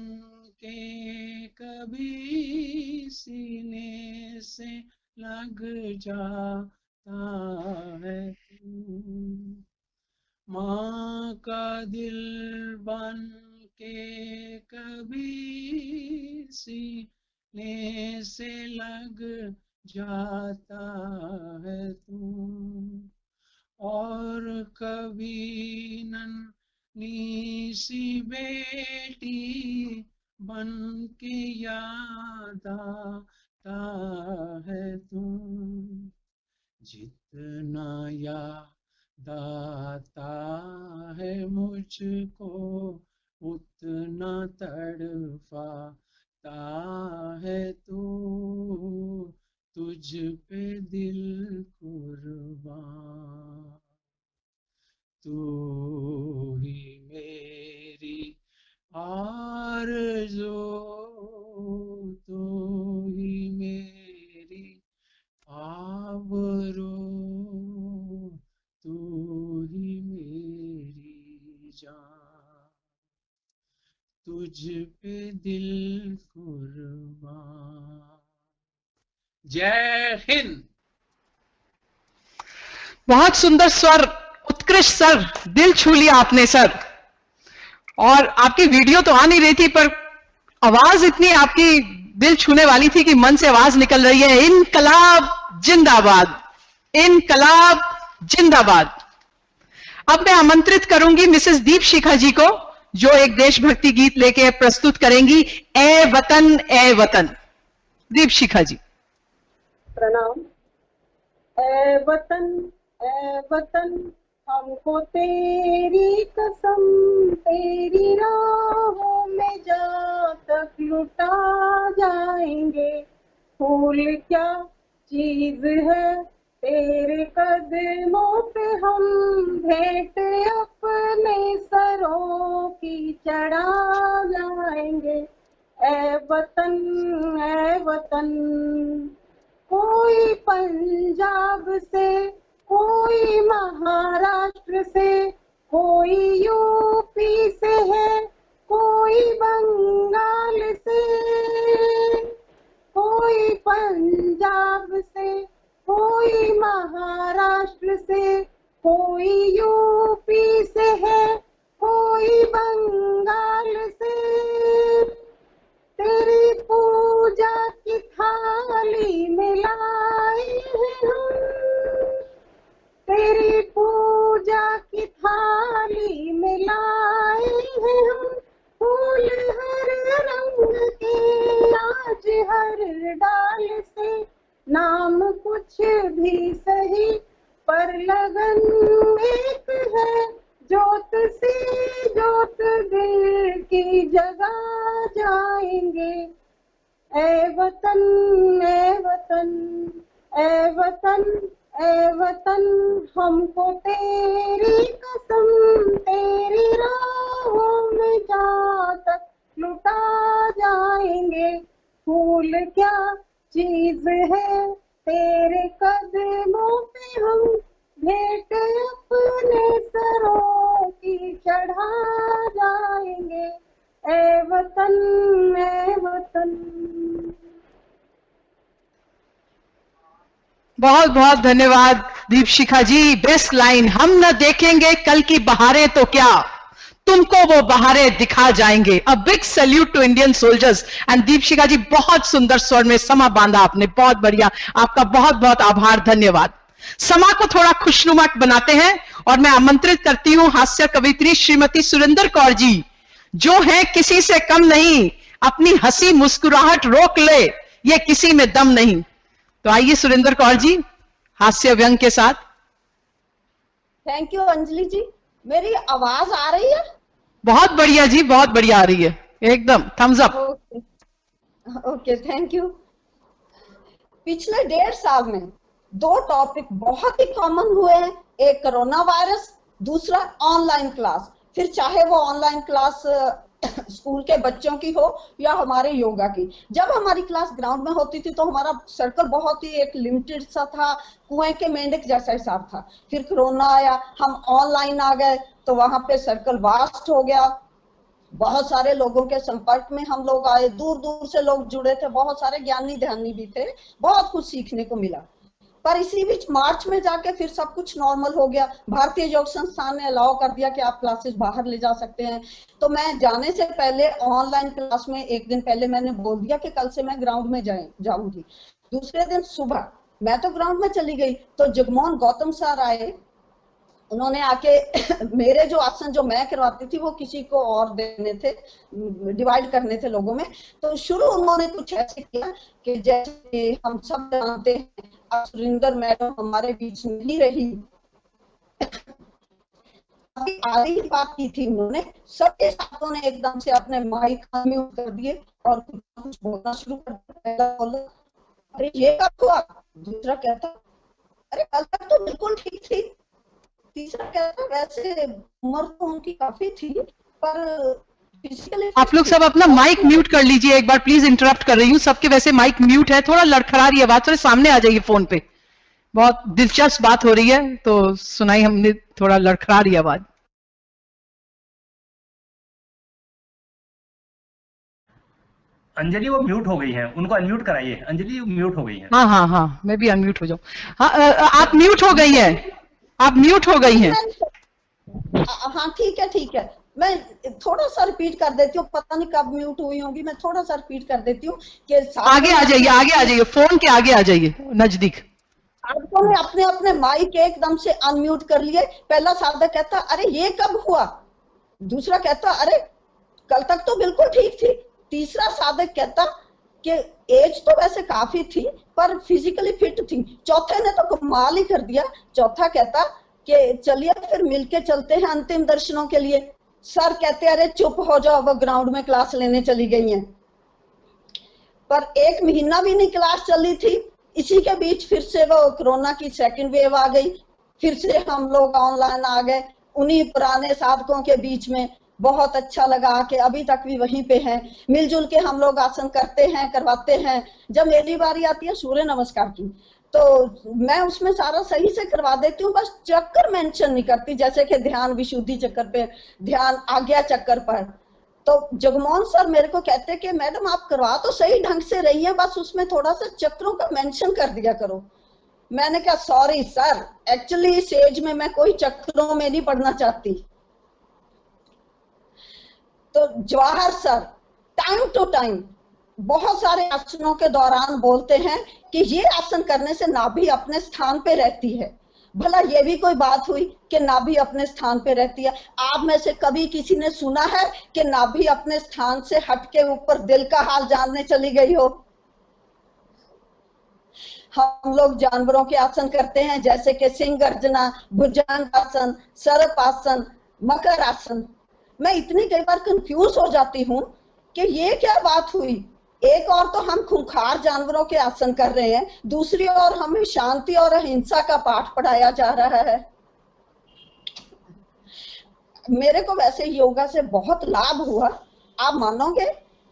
के कभी सीने से लग जाता है तू, माँ का दिल बन के कभी सीने से लग जाता है तू, और कभी नन्ही सी बेटी बन के याद आता है तू, जितना याद आता है मुझको उतना तड़पाता है तू, तुझ पे दिल कुर्बान, तू ही मेरी आरज़ू, तू ही मेरी आबरू, तू ही मेरी जान, तुझ पे दिल कुर्बान। जय हिंद। बहुत सुंदर स्वर, उत्कृष्ट सर, दिल छू लिया आपने सर। और आपकी वीडियो तो आ नहीं रही थी पर आवाज इतनी आपकी दिल छूने वाली थी कि मन से आवाज निकल रही है, इनकलाब जिंदाबाद, इनकलाब जिंदाबाद। अब मैं आमंत्रित करूंगी मिसेस दीप शिखा जी को, जो एक देशभक्ति गीत लेके प्रस्तुत करेंगी, ए वतन ए वतन। दीप शिखा जी। प्रणाम। ए वतन हमको तेरी कसम, तेरी राहों में जा तक लुटा जाएंगे। फूल क्या चीज है तेरे कदमों पे, हम भेंट अपने सरों की चढ़ा जाएंगे। ए वतन कोई पंजाब से, कोई महाराष्ट्र से, कोई यूपी से है, कोई बंगाल से, कोई पंजाब से, कोई महाराष्ट्र से, कोई यूपी से है, कोई बंगाल से। तेरी पूजा की थाली में लाए हैं हम, तेरी पूजा की थाली में लाए हैं हम। फूल हर रंग के आज हर डाल से, नाम कुछ भी सही पर लगन एक है। जोत से जोत दिल की जगा जाएंगे। ए वतन ए वतन ए वतन ए वतन हमको तेरी कसम, तेरी राहों में जा तक लुटा जाएंगे। फूल क्या चीज है तेरे कदमों पे, हम भेंट अपने सरों की चढ़ा जाएंगे। ए वतन ए वतन। बहुत बहुत धन्यवाद दीप शिखा जी। बेस्ट लाइन, हम न देखेंगे कल की बहारें तो क्या, तुमको वो बहारें दिखा जाएंगे। A big salute to Indian soldiers. And Deepshikha ji, बहुत सुंदर स्वर में समा बांधा आपने, बहुत बढ़िया, आपका बहुत बहुत आभार, धन्यवाद। समा को थोड़ा खुशनुमा बनाते हैं और मैं आमंत्रित करती हूं हास्य कवित्री श्रीमती सुरेंद्र कौर जी, जो है किसी से कम नहीं, अपनी हंसी मुस्कुराहट रोक ले, ये किसी में दम नहीं। तो आइए सुरेंद्र कौर जी हास्य व्यंग के साथ। थैंक यू अंजलि जी। मेरी आवाज आ रही है? बहुत बढ़िया जी, बहुत बढ़िया आ रही है, एकदम thumbs up. Okay thank you. पिछले 1.5 साल में 2 टॉपिक बहुत ही कॉमन हुए हैं, एक कोरोना वायरस, दूसरा ऑनलाइन क्लास। फिर चाहे वो ऑनलाइन क्लास स्कूल के बच्चों की हो या हमारे योगा की। जब हमारी क्लास ग्राउंड में होती थी तो हमारा सर्कल बहुत ही एक लिमिटेड सा था, कुएं के मेंढक जैसा हिसाब था। फिर कोरोना आया, हम ऑनलाइन आ गए तो वहां पे सर्कल वास्ट हो गया। बहुत सारे लोगों के संपर्क में हम लोग आए, दूर दूर से लोग जुड़े थे, बहुत सारे ज्ञानी ध्यानी भी थे, बहुत कुछ सीखने को मिला। पर इसी बीच मार्च में जाके फिर सब कुछ नॉर्मल हो गया। भारतीय योग संस्थान ने अलाउ कर दिया कि आप क्लासेस बाहर ले जा सकते हैं। तो मैं जाने से पहले ऑनलाइन क्लास में 1 दिन पहले मैंने बोल दिया कि कल से मैं ग्राउंड में जाऊंगी। दूसरे दिन सुबह मैं तो ग्राउंड में चली गई तो जगमोहन गौतम सर आए, उन्होंने आके मेरे जो आसन जो मैं करवाती थी वो किसी को और देने थे, डिवाइड करने थे लोगों में। तो शुरू उन्होंने कुछ ऐसे किया कि जैसे हम सब जानते हैं अब सुरेंद्र मैडम हमारे बीच नहीं रही, अभी आधी बात की थी उन्होंने, सबके साथों ने एकदम से अपने माइक म्यूट कर दिए और कुछ बोलना शुरू कर दिया। बोला अरे ये कब हुआ? दूसरा कहता अरे कल तक तो बिल्कुल ठीक थी। तीसरा कहता वैसे उम्र तो उनकी काफी थी पर फिजिकली। आप लोग सब अपना माइक म्यूट कर लीजिए एक बार प्लीज, इंटरप्ट कर रही हूँ सबके, वैसे माइक म्यूट है, थोड़ा लड़खड़ा रही है आवाज, थोड़े सामने आ जाइए फोन पे, बहुत दिलचस्प बात हो रही है तो सुनाई हमने, थोड़ा लड़खड़ा रही आवाज। अंजलि वो म्यूट हो गई हैं, उनको अनम्यूट कराइए। अंजलि म्यूट हो गई हैं। हाँ हाँ मैं भी अनम्यूट हो जाऊँ। हाँ, आप म्यूट हो गई हैं, आप म्यूट हो गई हैं। हाँ ठीक है, मैं थोड़ा सा रिपीट कर देती हूँ, पता नहीं कब म्यूट हुई होंगी, मैं थोड़ा सा रिपीट कर देती हूँ कि आगे आ जाइए, फोन के आगे आ जाइए, नजदीक। साधकों ने अपने अपने माइक एकदम से अनम्यूट कर लिए। पहला साधक कहता अरे ये कब हुआ, दूसरा कहता अरे कल तक तो बिल्कुल ठीक थी, तीसरा साधक कहता कि एज तो वैसे काफी थी पर फिजिकली फिट थी, चौथे ने तो कमाल ही कर दिया, चौथा कहता कि चलिए फिर मिलके चलते हैं अंतिम दर्शनों के लिए। सर कहते अरे चुप हो जाओ, वो ग्राउंड में क्लास लेने चली गई हैं। पर 1 महीना भी नहीं क्लास चली थी, इसी के बीच फिर से वो कोरोना की सेकंड वेव आ गई, फिर से हम लोग ऑनलाइन आ गए उन्हीं पुराने साधकों के बीच में। बहुत अच्छा लगा कि अभी तक भी वहीं पे हैं, मिलजुल के हम लोग आसन करते हैं, करवाते हैं। जब मेरी बारी आती है सूर्य नमस्कार की तो मैं उसमें सारा सही से करवा देती हूँ, बस चक्कर मेंशन नहीं करती, जैसे कि ध्यान विशुद्धि चक्कर पे, ध्यान आज्ञा चक्कर पर। तो जगमोहन सर मेरे को कहते कि मैडम आप करवा तो सही ढंग से रही हैं, बस उसमें थोड़ा सा चक्रों का मेंशन कर दिया करो। मैंने कहा सॉरी सर, एक्चुअली इस एज में मैं कोई चक्रों में नहीं पढ़ना चाहती। तो Jawahar sir time to time बहुत सारे आसनों के दौरान बोलते हैं कि ये आसन करने से नाभि अपने स्थान पे रहती है। भला ये भी कोई बात हुई कि नाभि अपने स्थान पे रहती है? आप में से कभी किसी ने सुना है कि नाभि अपने स्थान से हट के ऊपर दिल का हाल जानने चली गई हो? हम लोग जानवरों के आसन करते हैं जैसे कि सिंह गर्जना, भुजंग आसन, सर्प आसन, मकर आसन। मैं इतनी कई बार कंफ्यूज हो जाती हूँ कि ये क्या बात हुई, एक और तो हम खूंखार जानवरों के आसन कर रहे हैं, दूसरी ओर हमें शांति और अहिंसा का पाठ पढ़ाया जा रहा है। मेरे को वैसे योगा से बहुत लाभ हुआ। आप मानोगे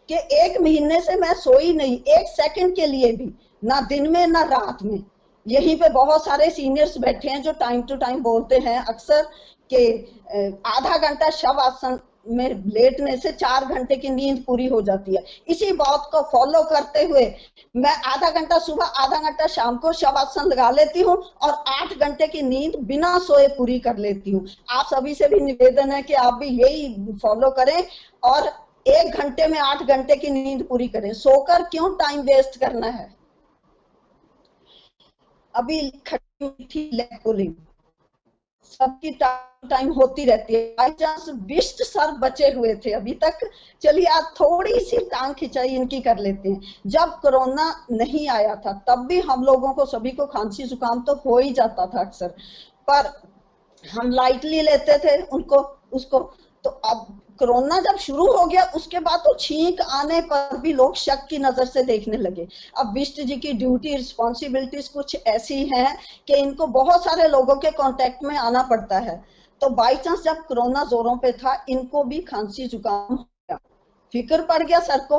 कि 1 महीने से मैं सोई नहीं 1 सेकंड के लिए भी, ना दिन में ना रात में। यहीं पे बहुत सारे सीनियर्स बैठे हैं जो टाइम टू टाइम बोलते हैं अक्सर कि आधा घंटा शव आसन में लेटने से 4 घंटे की नींद पूरी हो जाती है। इसी बात को फॉलो करते हुए मैं आधा घंटा सुबह आधा घंटा शाम को शवासन लगा लेती हूँ और 8 घंटे की नींद बिना सोए पूरी कर लेती हूँ। आप सभी से भी निवेदन है कि आप भी यही फॉलो करें और 1 घंटे में 8 घंटे की नींद पूरी करें। सोकर क्यों टाइम वेस्ट करना है? अभी खट्टी मीठी लेग पुलिंग सबकी टाइम होती रहती है। बाई चांस विष्ट सर बचे हुए थे अभी तक, चलिए आज थोड़ी सी टांग खिंचाई इनकी कर लेते हैं। जब कोरोना नहीं आया था तब भी हम लोगों को सभी को खांसी जुकाम तो हो ही जाता था अक्सर, पर हम लाइटली लेते थे उसको। तो अब कोरोना जब शुरू हो गया उसके बाद तो छींक आने पर भी लोग शक की नजर से देखने लगे। अब विष्ट जी की ड्यूटी रिस्पॉन्सिबिलिटीज कुछ ऐसी हैं कि इनको बहुत सारे लोगों के कांटेक्ट में आना पड़ता है। तो बाई चांस जब कोरोना जोरों पे था इनको भी खांसी जुकाम हो गया, फिक्र पड़ गया सर को,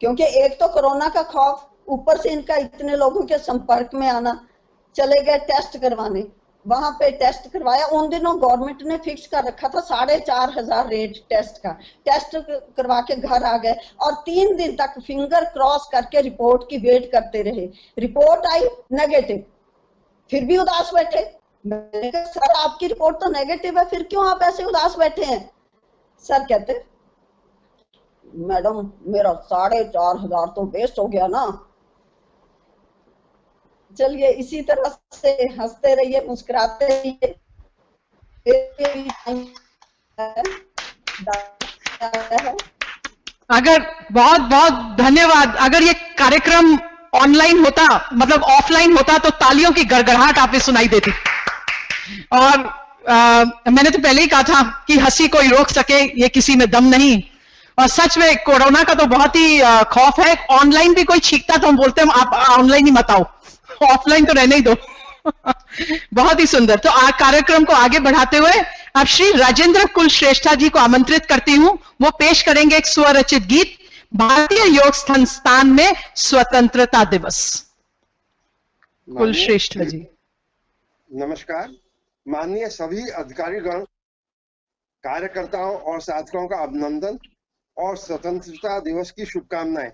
क्योंकि एक तो कोरोना का खौफ, ऊपर से इनका इतने लोगों के संपर्क में आना। चले गए टेस्ट करवाने, वहां पे टेस्ट करवाया। उन दिनों गवर्नमेंट ने फिक्स कर रखा था 4,500 रेट टेस्ट का। टेस्ट करवा के घर आ गए और 3 दिन तक फिंगर क्रॉस करके रिपोर्ट की वेट करते रहे। रिपोर्ट आई नेगेटिव, फिर भी उदास बैठे। मैंने कहा सर आपकी रिपोर्ट तो नेगेटिव है, फिर क्यों आप ऐसे उदास बैठे हैं? सर कहते मैडम मेरा 4,500 तो वेस्ट हो गया ना। चलिए इसी तरह से हंसते रहिए, मुस्कुराते रहिए। अगर बहुत बहुत धन्यवाद। अगर ये कार्यक्रम ऑनलाइन होता, मतलब ऑफलाइन होता, तो तालियों की गड़गड़ाहट आप में सुनाई देती। और मैंने तो पहले ही कहा था कि हंसी कोई रोक सके ये किसी में दम नहीं। और सच में कोरोना का तो बहुत ही खौफ है। ऑनलाइन भी कोई छींकता तो हम बोलते हैं आप ऑनलाइन ही मत आओ, ऑफलाइन तो रहने ही दो। बहुत ही सुंदर। तो कार्यक्रम को आगे बढ़ाते हुए अब श्री राजेंद्र कुल श्रेष्ठा जी को आमंत्रित करती हूं। वो पेश करेंगे एक स्वरचित गीत, भारतीय योग संस्थान में स्वतंत्रता दिवस। कुल श्रेष्ठा जी नमस्कार। माननीय सभी अधिकारीगण, कार्यकर्ताओं और साथियों का अभिनंदन और स्वतंत्रता दिवस की शुभकामनाएं।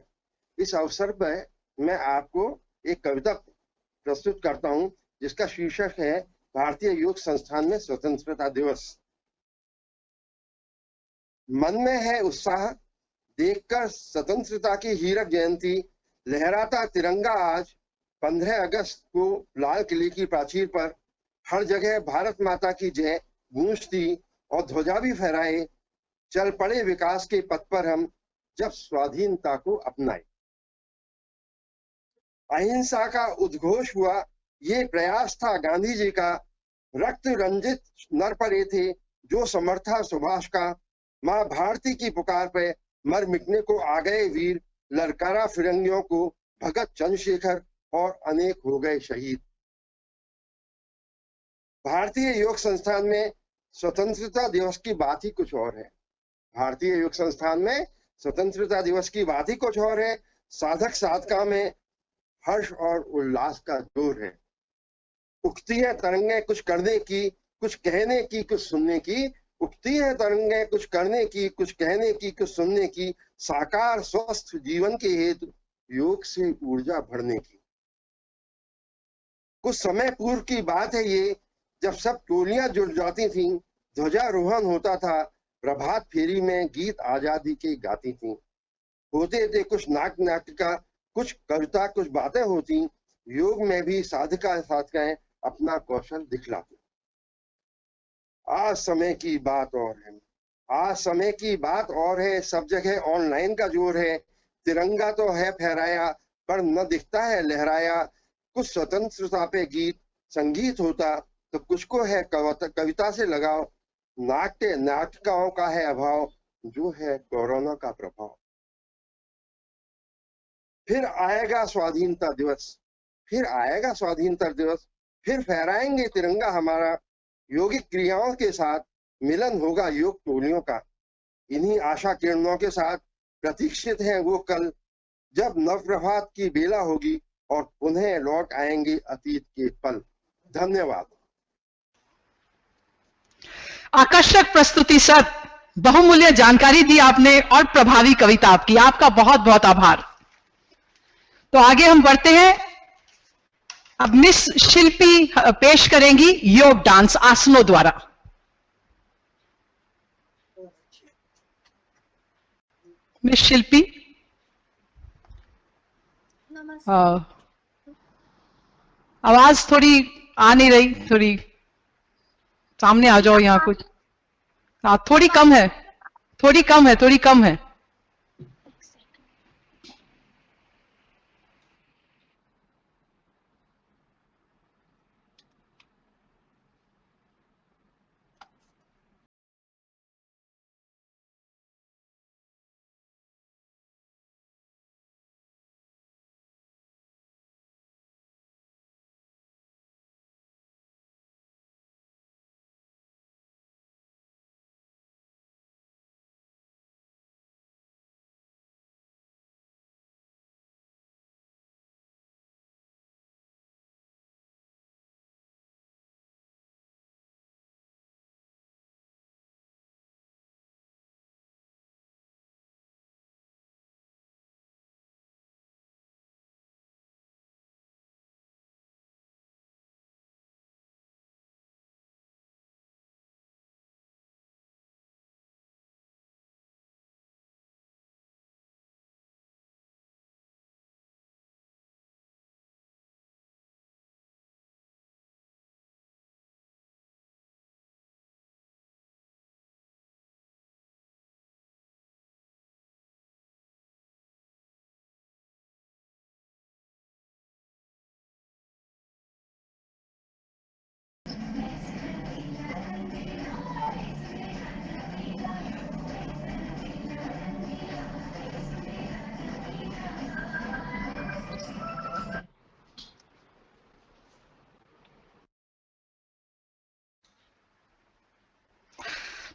इस अवसर पर मैं आपको एक कविता प्रस्तुत करता हूं जिसका शीर्षक है भारतीय योग संस्थान में स्वतंत्रता दिवस। मन में है उत्साह देखकर स्वतंत्रता की हीरक जयंती, लहराता तिरंगा आज 15 अगस्त को लाल किले की प्राचीर पर हर जगह भारत माता की जय गूंजती और ध्वजा भी फहराए। चल पड़े विकास के पथ पर हम जब स्वाधीनता को अपनाए। अहिंसा का उद्घोष हुआ, ये प्रयास था गांधी जी का। रक्त रंजित नर पड़े थे जो समर्था सुभाष का। माँ भारती की पुकार पे मर मिटने को आ गए वीर, ललकारा फिरंगियों को भगत चंद्रशेखर और अनेक हो गए शहीद। भारतीय योग संस्थान में स्वतंत्रता दिवस की बात ही कुछ और है। भारतीय योग संस्थान में स्वतंत्रता दिवस की बात ही कुछ और है। साधक साधका में हर्ष और उल्लास का जोर है। उठती है तरंगे कुछ करने की, कुछ कहने की, कुछ सुनने की। उठती है तरंगे कुछ करने की, कुछ कहने की, कुछ सुनने की। साकार स्वस्थ जीवन के हेतु योग से ऊर्जा भरने की। कुछ समय पूर्व की बात है ये, जब सब टोलियां जुट जाती थीं, ध्वजारोहण होता था, प्रभात फेरी में गीत आजादी के गाती थीं। होते थे कुछ नाटिका, कुछ कविता, कुछ बातें होती। योग में भी साधका साधकाएं अपना कौशल दिखलाती। आज समय की बात और है, आज समय की बात और है। सब जगह ऑनलाइन का जोर है। तिरंगा तो है फहराया पर न दिखता है लहराया। कुछ स्वतंत्रता पे गीत संगीत होता तो कुछ को है कविता से लगाव। नाट्य नाटिकाओं का है अभाव, जो है कोरोना का प्रभाव। फिर आएगा स्वाधीनता दिवस, फिर आएगा स्वाधीनता दिवस, फिर फहराएंगे तिरंगा हमारा। योगिक क्रियाओं के साथ मिलन होगा योग टोलियों का। इन्हीं आशा किरणों के साथ प्रतीक्षित है वो कल, जब नवप्रभात की बेला होगी और पुनः लौट आएंगे अतीत के पल। धन्यवाद। आकर्षक प्रस्तुति सर, बहुमूल्य जानकारी दी आपने और प्रभावी कविता आपकी, आपका बहुत बहुत आभार। तो आगे हम बढ़ते हैं। अब मिस शिल्पी पेश करेंगी योग डांस आसनों द्वारा। मिस शिल्पी, आवाज थोड़ी आ नहीं रही, थोड़ी सामने आ जाओ यहाँ कुछ। हाँ, थोड़ी कम है, थोड़ी कम है, थोड़ी कम है।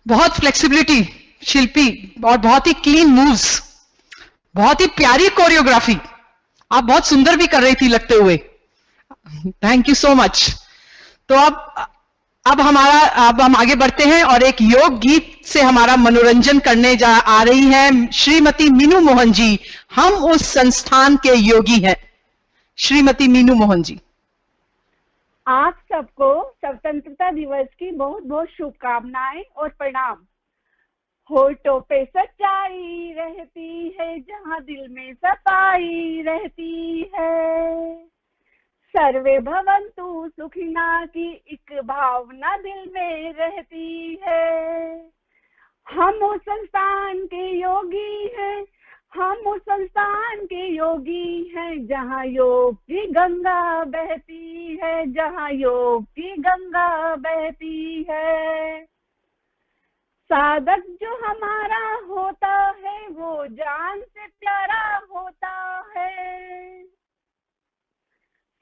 बहुत फ्लेक्सिबिलिटी शिल्पी और बहुत ही क्लीन मूव्स, बहुत ही प्यारी कोरियोग्राफी। आप बहुत सुंदर भी कर रही थी लगते हुए। Thank you so much. तो अब हम आगे बढ़ते हैं और एक योग गीत से हमारा मनोरंजन करने आ रही हैं श्रीमती मीनू मोहन जी। हम उस संस्थान के योगी हैं। श्रीमती मीनू मोहन जी। आप सबको स्वतंत्रता दिवस की बहुत बहुत शुभकामनाएं और प्रणाम। होठों पे सच्चाई रहती है जहाँ दिल में सफाई रहती है। सर्वे भवन्तु सुखिना की एक भावना दिल में रहती है। हम उस संस्थान के योगी हैं, हम उस संस्थान के योगी हैं जहाँ योग की गंगा बहती है, जहाँ योग की गंगा बहती है। साधक जो हमारा होता है वो जान से प्यारा होता है।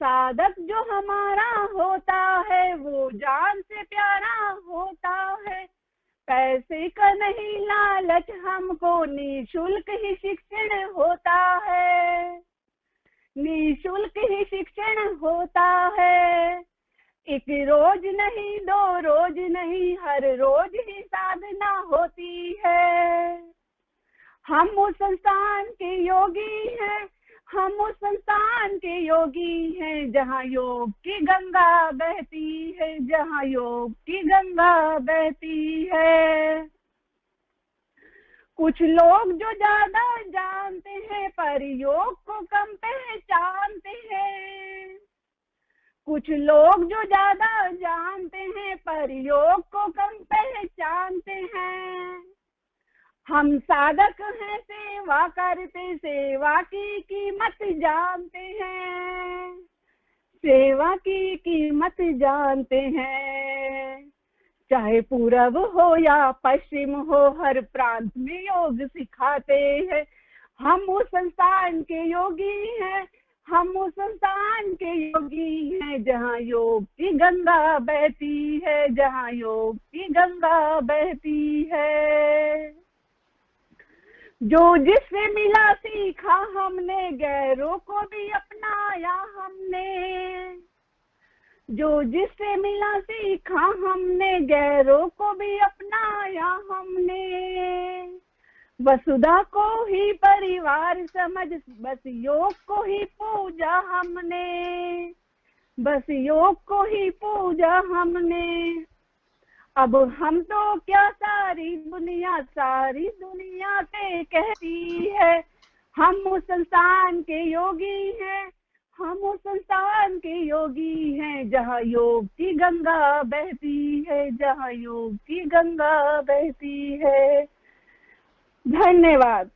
साधक जो हमारा होता है वो जान से प्यारा होता है। पैसे का नहीं लालच, हमको निःशुल्क ही शिक्षण होता है, निःशुल्क ही शिक्षण होता है। एक रोज नहीं, दो रोज नहीं, हर रोज ही साधना होती है। हम उस संस्थान के योगी हैं, हम उस संस्थान के योगी हैं जहाँ योग की गंगा बहती है, जहाँ योग की गंगा बहती है। कुछ लोग जो ज्यादा जानते हैं पर योग को कम पहचानते हैं। कुछ लोग जो ज्यादा जानते हैं पर योग को कम पहचानते हैं। हम साधक हैं, सेवा करते, सेवा की कीमत जानते हैं, सेवा की कीमत जानते हैं। चाहे पूरब हो या पश्चिम हो, हर प्रांत में योग सिखाते हैं। हम उस संस्थान के योगी हैं, हम उस संस्थान के योगी हैं जहाँ योग की गंगा बहती है, जहाँ योग की गंगा बहती है। जो जिससे मिला सीखा हमने, गैरों को भी अपनाया हमने। जो जिससे मिला सीखा हमने, गैरों को भी अपनाया हमने। वसुधा को ही परिवार समझ, बस योग को ही पूजा हमने, बस योग को ही पूजा हमने। अब हम तो क्या सारी दुनिया पे कहती है। हम उस संस्थान के योगी हैं, हम उस संस्थान के योगी हैं जहाँ योग की गंगा बहती है, जहाँ योग की गंगा बहती है। धन्यवाद।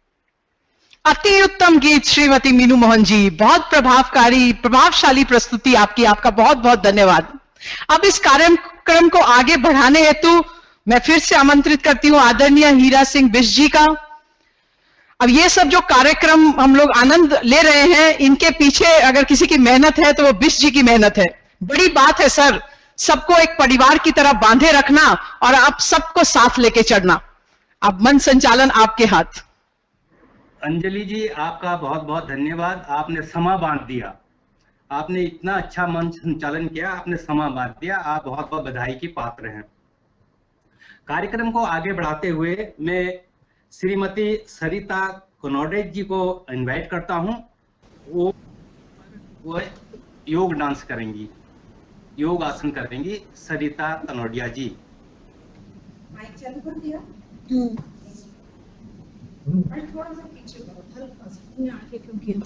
अति उत्तम गीत श्रीमती मीनू मोहन जी, बहुत प्रभावशाली प्रस्तुति आपकी, आपका बहुत बहुत धन्यवाद। अब इस कार्यक्रम को आगे बढ़ाने हेतु मैं फिर से आमंत्रित करती हूं आदरणीय हीरा सिंह बिष्ट जी का। अब ये सब जो कार्यक्रम हम लोग आनंद ले रहे हैं, इनके पीछे अगर किसी की मेहनत है तो वो बिष्ट जी की मेहनत है। बड़ी बात है सर, सबको एक परिवार की तरह बांधे रखना और आप सबको साथ लेके चढ़ना। अब मन संचालन आपके हाथ। अंजलि जी, आपका बहुत बहुत धन्यवाद। आपने समा बांध दिया, आपने इतना अच्छा मंच संचालन किया, आपने समा बांध दिया। आप बहुत बहुत बधाई की पात्र हैं। कार्यक्रम को आगे बढ़ाते हुए मैं श्रीमती सरिता कनौडेज जी को इनवाइट करता हूं। वो योग डांस करेंगी, योग आसन करेंगी। सरिता कनौडिया जी। माइक चालू कर दिया? थोड़ा सा पीछे करो, हल्का सा आगे क्यों किया?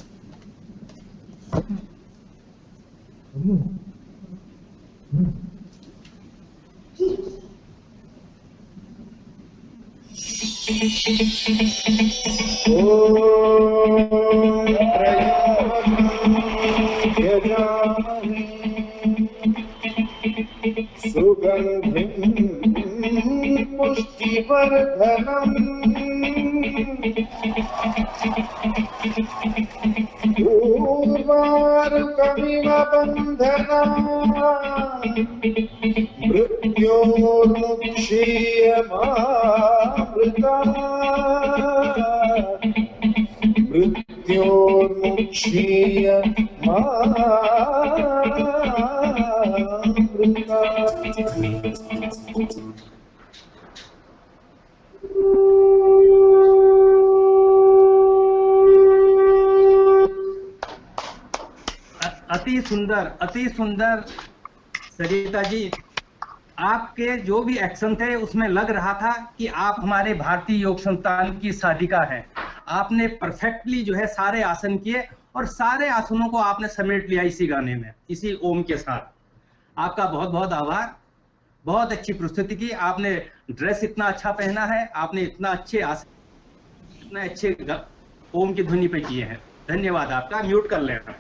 सुगंधिं पुष्टिवर्धनम् उर्वारुकमिव बन्धनात् अति सुंदर सरिता जी, आपके जो भी एक्शन थे उसमें लग रहा था कि आप हमारे भारतीय योग संस्थान की साधिका हैं। आपने परफेक्टली जो है सारे आसन किए और सारे आसनों को आपने समेट लिया इसी गाने में, इसी ओम के साथ। आपका बहुत बहुत आभार। बहुत अच्छी प्रस्तुति की आपने, ड्रेस इतना अच्छा पहना है आपने, इतना अच्छे आसन, इतने अच्छे ओम की ध्वनि पे किए हैं। धन्यवाद आपका। म्यूट कर लेना।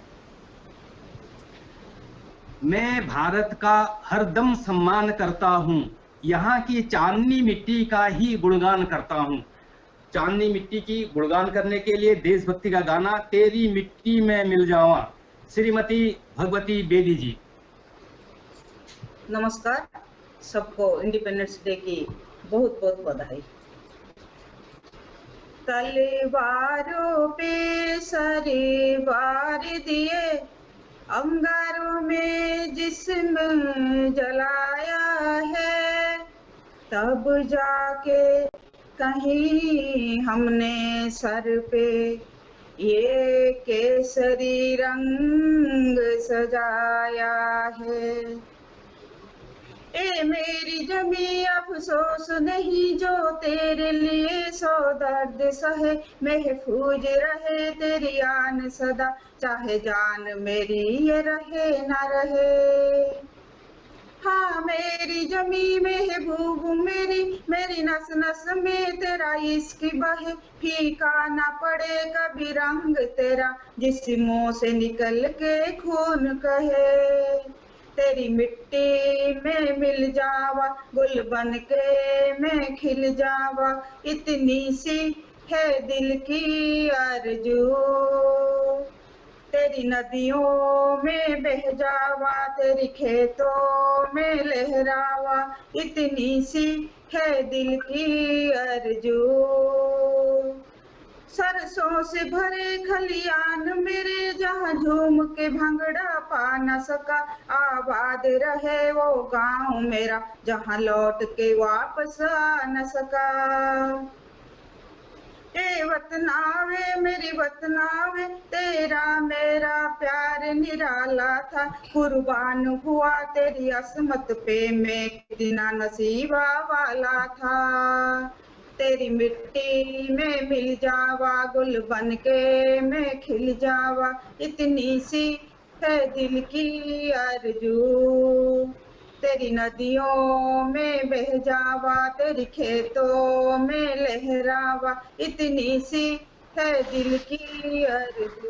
मैं भारत का हरदम सम्मान करता हूँ, यहाँ की चांदनी मिट्टी का ही गुणगान करता हूँ। चांदनी मिट्टी की गुणगान करने के लिए देशभक्ति का गाना तेरी मिट्टी में मिल जावा, श्रीमती भगवती बेदी जी। नमस्कार, सबको इंडिपेंडेंस डे की बहुत बहुत बधाई। तलवारों पे सरे वार दिए, अंगारों में जिस्म जलाया है, तब जाके कहीं हमने सर पे ये केसरी रंग सजाया है। ए मेरी जमी अफसोस नहीं जो तेरे लिए सौ दर्द सहे, महफूज रहे तेरी आन सदा, चाहे जान मेरी ये रहे ना रहे। हाँ मेरी जमी महबूब मेरी, मेरी नस नस में तेरा इश्क बहे, फीका ना पड़े कभी रंग तेरा, जिस मुंह से निकल के खून कहे। तेरी मिट्टी में मिल जावा, गुल बन के मैं खिल जावा, इतनी सी है दिल की आरज़ू। तेरी नदियों में बह जावा, तेरी खेतों में लहरावा, इतनी सी है दिल की आरज़ू। सरसों से भरे खलियान मेरे, जहाँ झूम के भंगड़ा पा न सका, आबाद रहे वो गांव मेरा, जहाँ लौट के वापस आ न सका। ए वतनावे मेरी वतनावे, तेरा मेरा प्यार निराला था, कुर्बान हुआ तेरी असमत पे मैं कितना नसीबा वाला था। तेरी मिट्टी में मिल जावा, गुल बन के मैं खिल जावा, इतनी सी है दिल की आरज़ू। तेरी नदियों में बह जावा, तेरी खेतों में लहरावा, इतनी सी है दिल की आरज़ू।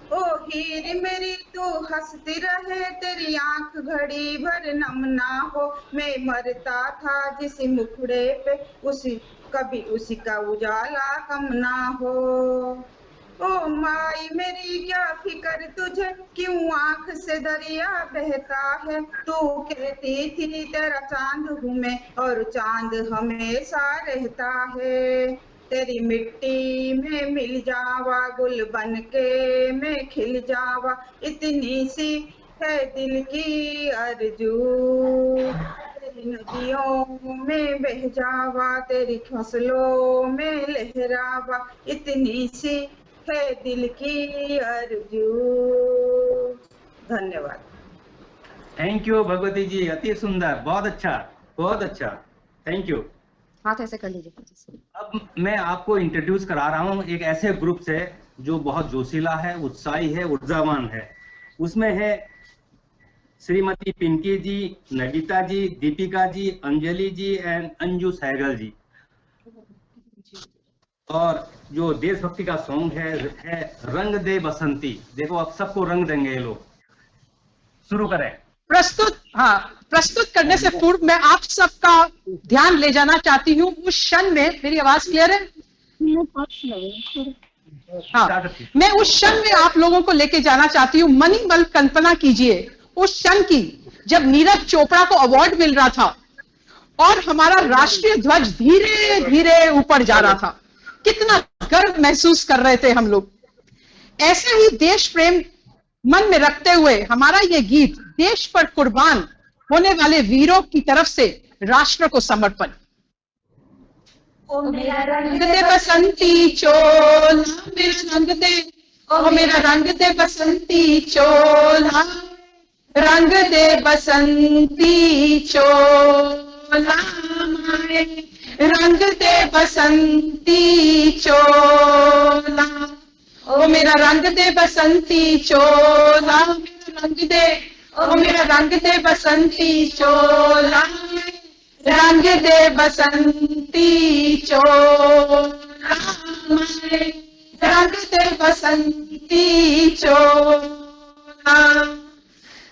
ओ हीर मेरी तू हंसती रहे, तेरी आंख घड़ी भर नम ना हो, मैं मरता था जिस मुखड़े पे उसी कभी उसी का उजाला कम ना हो। ओ माई मेरी क्या फिकर तुझे, क्यों आंख से दरिया बहता है, तू कहती थी तेरा चांद हूँ मैं और चांद हमेशा रहता है। तेरी मिट्टी में मिल जावा, गुल बन के मैं खिल जावा, इतनी सी है दिल की आरज़ू। तेरी नदियों में बह जावा, तेरी फसलों में लहरावा, इतनी सी है दिल की आरज़ू। धन्यवाद। थैंक यू भगवती जी, अति सुंदर, बहुत अच्छा, बहुत अच्छा, थैंक यू। हाथ ऐसे कर लीजिए। अब मैं आपको इंट्रोड्यूस करा रहा हूँ एक ऐसे ग्रुप से जो बहुत जोशीला है, उत्साही है, ऊर्जावान है। उसमें है श्रीमती पिंकी जी, नगिता जी, दीपिका जी, अंजलि जी एंड अंजू सहगल जी। और जो देशभक्ति का सॉन्ग है रंग दे बसंती। देखो अब सबको रंग देंगे ये लोग। शुरू करें। प्रस्तुत करने से पूर्व मैं आप सबका ध्यान ले जाना चाहती हूँ उस क्षण में। मेरी आवाज क्लियर है? हाँ, मैं उस क्षण में आप लोगों को लेके जाना चाहती हूँ। मणिमल कल्पना कीजिए उस क्षण की जब नीरज चोपड़ा को अवार्ड मिल रहा था और हमारा राष्ट्रीय ध्वज धीरे धीरे ऊपर जा रहा था। कितना गर्व महसूस कर रहे थे हम लोग। ऐसे ही देश प्रेम मन में रखते हुए हमारा ये गीत देश पर कुर्बान होने वाले वीरों की तरफ से राष्ट्र को समर्पण। ओ मेरा रंग दे बसंती चोला, मेरा रंग दे, ओ मेरा रंग दे बसंती चोला, रंग दे बसंती चोला माए, रंग दे बसंती चोला, ओ मेरा रंग दे बसंती चोला, रंग दे, ओ मेरा रंग दे बसंती चोला, रंग दे बसंती चोला माए, रंग दे बसंती चोला।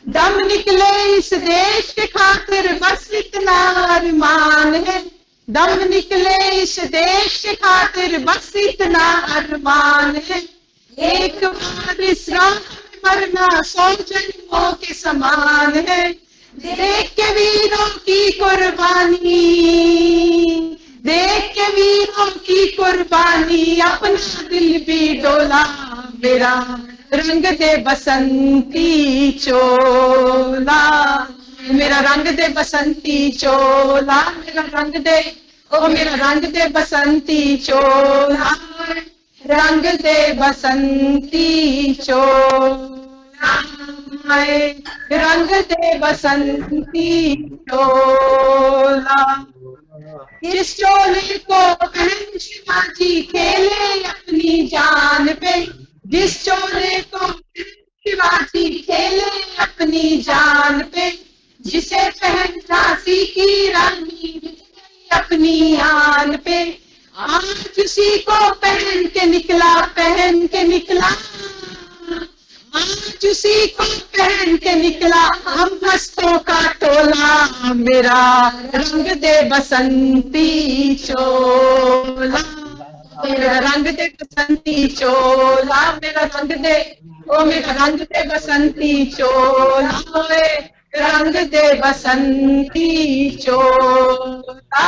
दम निकले इस देश के खातिर बस इतना अरमान है, दम निकले इस देश के खातिर बस इतना अरमान है, एक बार इस राह में मरना 100 जन्मों के समान है, देख के वीरों की कुर्बानी, देख के वीरों की कुर्बानी, अपना दिल भी डोला, मेरा रंग दे बसंती चोला, मेरा रंग दे बसंती चोला, मेरा रंग दे, ओ मेरा रंग दे बसंती चोला, रंग दे बसंती चोला, रंग दे बसंती चोला। जिस चोले को बहन शिवाजी खेले अपनी जान पे, जिस चोले को शिवाजी खेले अपनी जान पे, जिसे पहन झांसी की रानी अपनी आन पे, आज उसी को पहन के निकला, पहन के निकला, आज उसी को पहन के निकला हम हंसों का टोला, मेरा रंग दे बसंती चोला, मेरा रंग दे बसंती चोला, मेरा रंग दे, ओ मेरा रंग दे बसंती चोला, रंग दे बसंती चोला,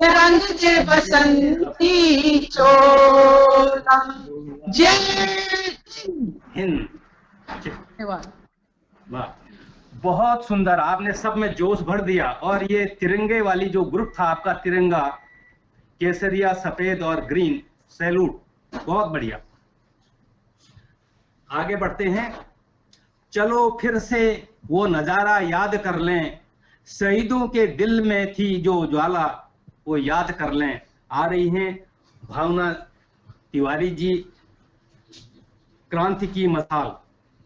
रंग दे बसंती चोला। जय हिंद। वाह, बहुत सुंदर, आपने सब में जोश भर दिया। और ये तिरंगे वाली जो ग्रुप था आपका, तिरंगा केसरिया, सफेद और ग्रीन, सैल्यूट, बहुत बढ़िया। आगे बढ़ते हैं। चलो फिर से वो नजारा याद कर लें, शहीदों के दिल में थी जो ज्वाला, वो याद कर लें। आ रही हैं भावना तिवारी जी, क्रांति की मसाल,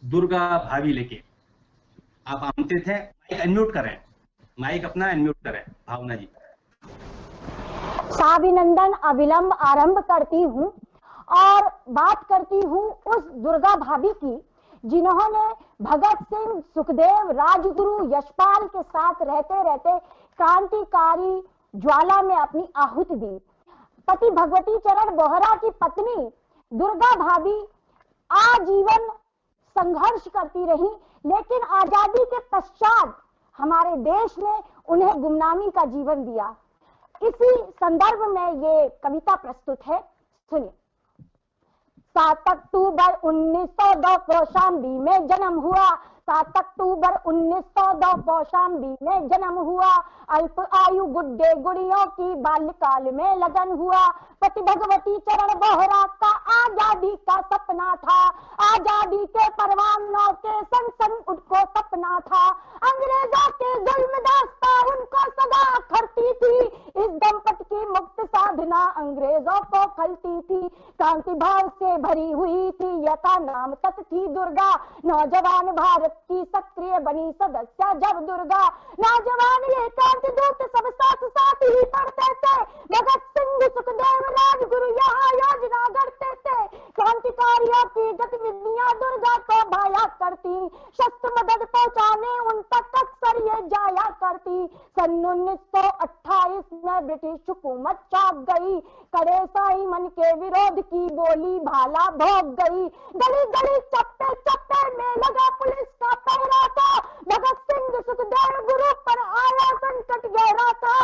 दुर्गा भाभी लेके। आप आमंत्रित हैं, माइक अनम्यूट करें, माइक अपना अनम्यूट करें भावना जी। साभिनंदन अविलंब आरंभ करती हूँ और बात करती हूँ उस दुर्गा भाभी की जिन्होंने भगत सिंह, सुखदेव, राजगुरु, यशपाल के साथ रहते रहते क्रांतिकारी ज्वाला में अपनी आहुति दी। पति भगवती चरण बोहरा की पत्नी दुर्गा भाभी आजीवन संघर्ष करती रही, लेकिन आजादी के पश्चात हमारे देश ने उन्हें गुमनामी का जीवन दिया। इसी संदर्भ में ये कविता प्रस्तुत है, सुनिए। 7 अक्टूबर 1902 कौशाम्बी में जन्म हुआ, 7 अक्टूबर 1902 कौशाम्बी में जन्म हुआ। अल्प आयु गुड्डे गुड़ियों की बाल्यकाल में लगन हुआ। पति भगवती चरण बोहरा का आजादी का सपना था, आजादी के परवानों के संग संग उनको सपना था। अंग्रेजों के जुल्म दास्ता उनको सदा खरती थी, इस दंपत की मुक्त साधना अंग्रेजों को खलती थी। क्रांति भाव से भरी हुई थी यथा नाम तक थी दुर्गा, नौजवान भारत की सक्रिय बनी सदस्य जब दुर्गा। नौजवान ये क्रांति दूत सब साथ साथ ही पढ़ते थे, भगत सिंह, सुखदेव, राजगुरु यहाँ योजना गढ़ते थे। क्रांतिकारियों की गतिविधियां दुर्गा को भाया करती, शस्त्र मदद पहुंचाने उन तक अक्सर ये जाया करती। सन 1928 में ब्रिटिश हुकूमत चौंक गई, कड़े साइमन के विरोध की बोली भाला भोग गई। गली गली चप्पे चप्पे में लगा पुलिस का पहरा था, भगत सिंह, सुखदेव गुरु पर आया संकट गहरा था।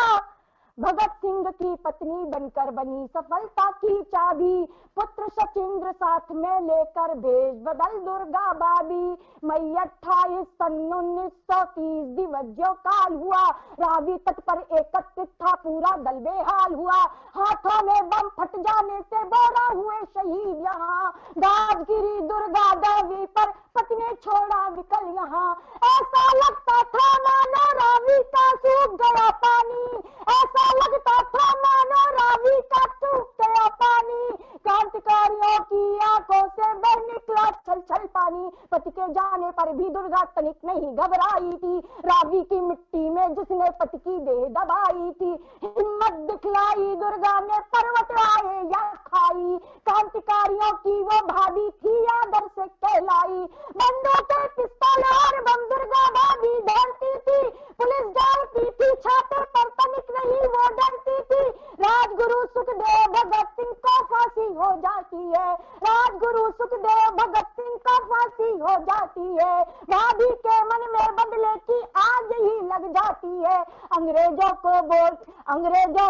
भगत सिंह की पत्नी बनकर बनी सफलता की चाबी, पुत्र सचिंद्र साथ में लेकर भेज बदल दुर्गा बाबी। मई 28 सन 1930 दिवज्यो काल हुआ, रावी तट पर एकत्रित था पूरा दल बेहाल हुआ। हाथों में बम फट जाने से 12 हुए शहीद यहाँ, गाजगिरी दुर्गा देवी पर पति ने छोड़ा विकल यहाँ। ऐसा लगता था मानो रावी का सूख गया पानी, ऐसा लगता था मानो रावी का सूख गया पानी। क्रांतिकारियों की आंखों से बह निकला छल छल पानी। पति के जाने पर भी दुर्गा तनिक नहीं घबराई थी, रावी की मिट्टी में जिसने पति की देह दबाई थी। हिम्मत दिखलाई दुर्गा ने पर्वत आए या खाई, क्रांतिकारियों की वो भाभी थी आदर से कहलाई। बंदूकें पिस्तौल और बम दुर्गा भाभी दौड़ती थी, पुलिस डालती थी छाते पर तनिक नहीं वो डरती थी। राजगुरु सुखदेव भगत सिंह को फांसी हो जाती है, राजगुरु सुखदेव भगत सिंह को फांसी हो जाती है। भाभी के मन में बदले की आग ही लग जाती है। अंग्रेजों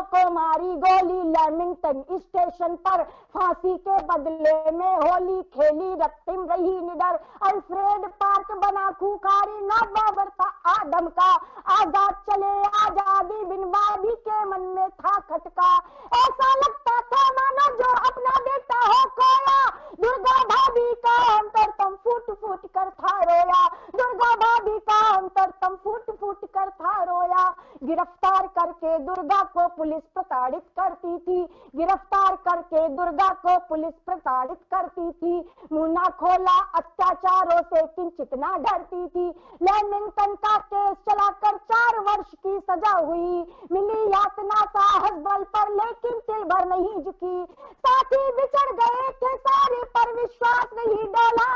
को मारी गोली लेमिंगटन स्टेशन पर, फांसी के बदले में होली खेली रक्तिम रही निडर। अल्फ्रेड पार्क बना खूंखारी नौबाबर था आदम का, आजाद चले आजादी बिन भाभी के मन में था खटका। ऐसा लगता था मानो जो अपना बेटा हो खोया, दुर्गा भाभी का अंतरतम फूट फूट कर था रोया, दुर्गा भाभी का अंतरतम फूट फूट कर था रोया। गिरफ्तार करके दुर्गा को पुलिस प्रताड़ित करती थी, गिरफ्तार करके दुर्गा को पुलिस प्रताड़ित करती थी। मुंह ना खोला अत्याचारों से किंचित ना डरती थी। लेमिंगटन का केस चलाकर 4 वर्ष की सजा हुई, मिली यातना साहस बल पर लेकिन तिल भर नहीं झुकी। साथी बिछड़ गए थे सारे पर विश्वास नहीं डोला।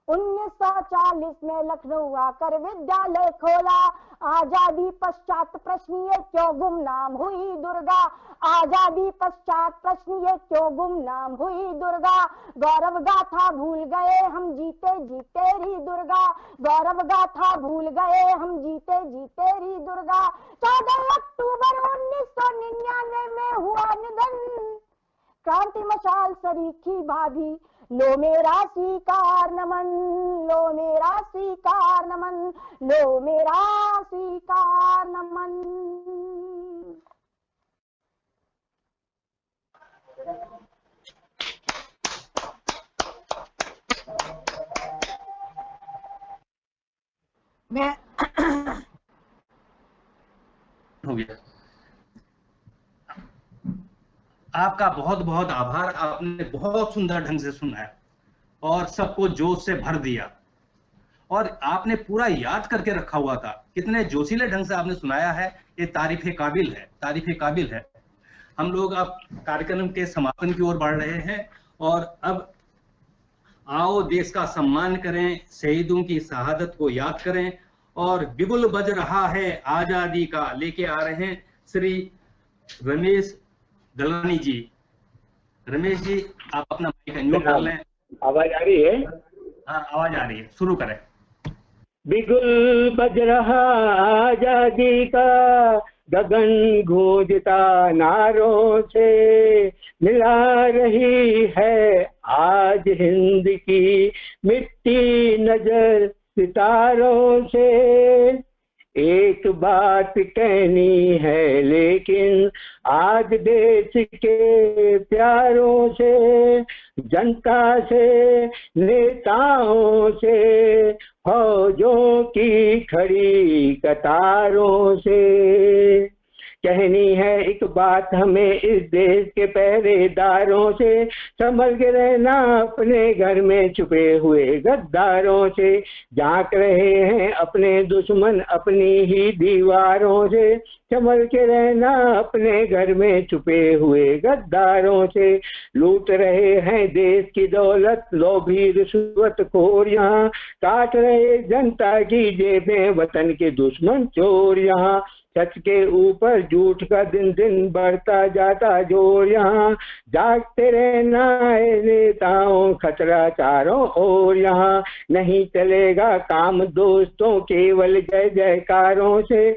1940 में लखनऊ आकर विद्यालय खोला, आजादी पश्चात प्रश्न ये क्यों गुमनाम हुई दुर्गा, आजादी पश्चात प्रश्न ये क्यों गुमनाम हुई दुर्गा। गौरव गाथा भूल गए हम जीते जीते री दुर्गा, गौरव गाथा भूल गए हम जीते जीते री दुर्गा। 14 अक्टूबर 1999 में हुआ निधन, क्रांति मशाल सरीखी भाभी लो मेरा स्वीकार नमन, लो मेरा स्वीकार नमन, लो मेरा स्वीकार नमन। मैं हो गया। आपका बहुत बहुत आभार, आपने बहुत सुंदर ढंग से सुना है और सबको जोश से भर दिया और आपने पूरा याद करके रखा हुआ था। कितने जोशीले ढंग से आपने सुनाया है, ये तारीफ काबिल है, तारीफ काबिल है। हम लोग अब कार्यक्रम के समापन की ओर बढ़ रहे हैं और अब आओ देश का सम्मान करें, शहीदों की शहादत को याद करें और बिगुल बज रहा है आजादी का लेके आ रहे हैं श्री रमेश दलानी जी। रमेश जी आप अपना माइक अनम्यूट कर लें। आवाज आ रही है? हाँ आवाज आ रही है, शुरू करें। बिगुल बज रहा आजादी का, गगन गूंजता नारों से, मिला रही है आज हिंद की मिट्टी नजर सितारों से। एक बात कहनी है लेकिन आज देश के प्यारों से, जनता से, नेताओं से, फौजों की खड़ी कतारों से। कहनी है एक बात हमें इस देश के पहरेदारों से, संभल के रहना अपने घर में छुपे हुए गद्दारों से। झांक रहे हैं अपने दुश्मन अपनी ही दीवारों से, संभल के रहना अपने घर में छुपे हुए गद्दारों से। लूट रहे हैं देश की दौलत लोभी रिश्वतखोर यहाँ, काट रहे जनता की जेबें वतन के दुश्मन चोर यहाँ। सच के ऊपर झूठ का दिन दिन बढ़ता जाता जोर यहाँ, जागते रहना है नेताओं खतरा चारों ओर यहाँ। नहीं चलेगा काम दोस्तों केवल जय जयकारों से,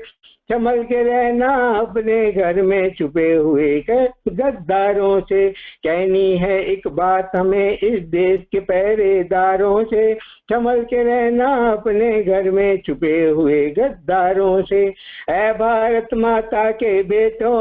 संभल के रहना अपने घर में छुपे हुए गद्दारों से। कहनी है एक बात हमें इस देश के पहरेदारों से, संभल के रहना अपने घर में छुपे हुए गद्दारों से। ऐ भारत माता के बेटों,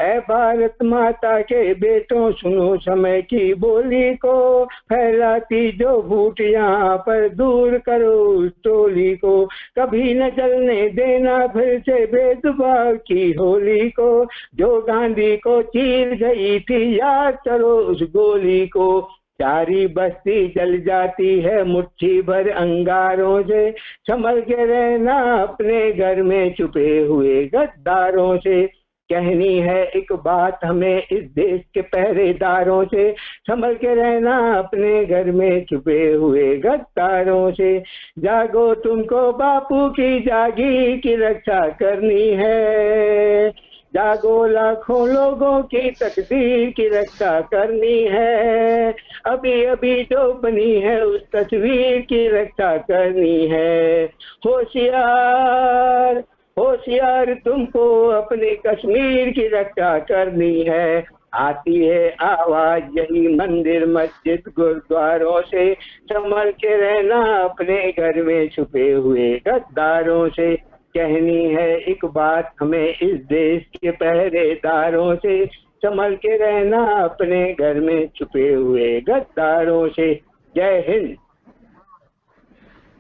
ऐ भारत माता के बेटों, सुनो समय की बोली को, फैलाती जो फूट यहाँ पर दूर करो उस टोली को। कभी न जलने देना फिर से भेदभाव की होली को, जो गांधी को चीर गई थी याद करो उस गोली को। सारी बस्ती जल जाती है मुट्ठी भर अंगारों से, संभल के रहना अपने घर में छुपे हुए गद्दारों से। कहनी है एक बात हमें इस देश के पहरेदारों से, संभल के रहना अपने घर में छुपे हुए गद्दारों से। जागो तुमको बापू की जागी की रक्षा करनी है, जागो लाखों लोगों की तकदीर की रक्षा करनी है। अभी अभी जो बनी है उस तस्वीर की रक्षा करनी है। होशियार होशियार तुमको अपने कश्मीर की रक्षा करनी है। आती है आवाज यही मंदिर मस्जिद गुरुद्वारों से, संभल के रहना अपने घर में छुपे हुए गद्दारों से। कहनी है एक बात हमें इस देश के पहरेदारों से, संभल के रहना अपने घर में छुपे हुए गद्दारों से। जय हिंद।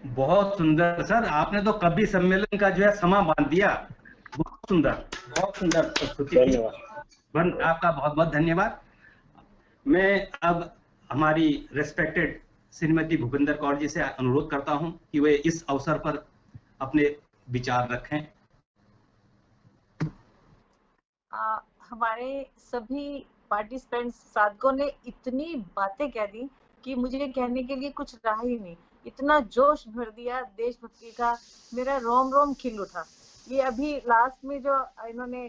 बहुत सुंदर सर, आपने तो कवि सम्मेलन का जो है समा बांध दिया। बहुत सुंदर प्रस्तुति। धन्यवाद आपका, बहुत बहुत धन्यवाद। मैं अब हमारी रेस्पेक्टेड श्रीमती भूपेंद्र कौर जी से अनुरोध करता हूं कि वे इस अवसर पर अपने विचार रखें। हमारे सभी पार्टिसिपेंट्स साधकों ने इतनी बातें कह दी कि मुझे कहने के लिए कुछ रहा ही नहीं। इतना जोश भर दिया देशभक्ति का, मेरा रोम रोम खिल उठा। ये अभी लास्ट में जो इन्होंने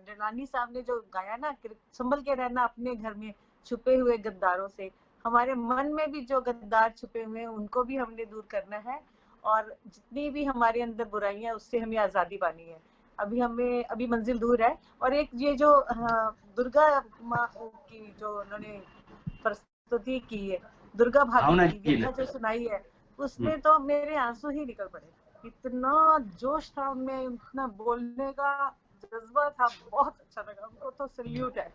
डेलानी साहब ने जो गाया ना, संभल के रहना अपने घर में छुपे हुए गद्दारों से, हमारे मन में भी जो गद्दार छुपे हुए हैं उनको भी हमने दूर करना है, और जितनी भी हमारे अंदर बुराइयां उससे हमें आजादी पानी है। अभी मंजिल दूर है। और एक ये जो दुर्गा माँ की जो उन्होंने प्रस्तुति की है, दुर्गा भाभी की व्यथा जो सुनाई है, उसमें तो मेरे आंसू ही निकल पड़े। इतना जोश था उनमें, इतना बोलने का जज्बा था, बहुत अच्छा लगा। उनको तो सैल्यूट है।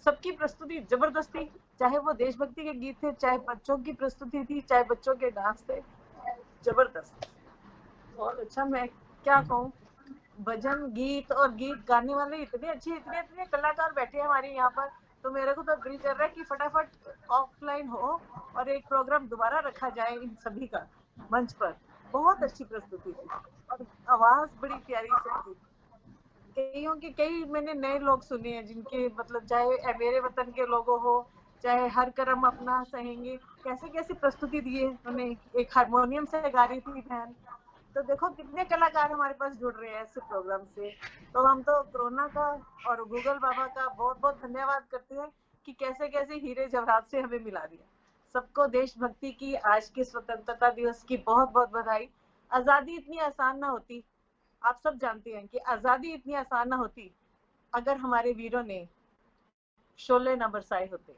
सबकी प्रस्तुति जबरदस्त थी, चाहे वो देशभक्ति के गीत थे, चाहे बच्चों की प्रस्तुति थी, चाहे बच्चों के डांस थे, जबरदस्त, बहुत अच्छा। मैं क्या कहूँ, भजन गीत और गीत गाने वाले इतने अच्छे, इतने कलाकार बैठे हैं हमारे यहाँ पर, तो मेरे को तो दिल कर रहा है कि फटाफट ऑफलाइन हो और एक प्रोग्राम दोबारा रखा जाए इन सभी का मंच पर। बहुत अच्छी प्रस्तुति थी और आवाज बड़ी प्यारी से थी। कई मैंने नए लोग सुने हैं जिनके मतलब, चाहे मेरे वतन के लोगों हो, चाहे हर करम अपना सहेंगे, कैसे कैसे प्रस्तुति दिए उन्होंने। एक हारमोनियम से गा रही थी बहन। तो देखो कितने कलाकार हमारे पास जुड़ रहे हैं इस प्रोग्राम से। तो हम तो कोरोना का और गूगल बाबा का बहुत बहुत धन्यवाद करते हैं कि कैसे कैसे हीरे जवाहरात से हमें मिला दिया। सबको देशभक्ति की आज के स्वतंत्रता दिवस की बहुत बहुत बधाई। आजादी इतनी आसान ना होती, आप सब जानते हैं कि आजादी इतनी आसान ना होती अगर हमारे वीरों ने शोले न बरसाए होते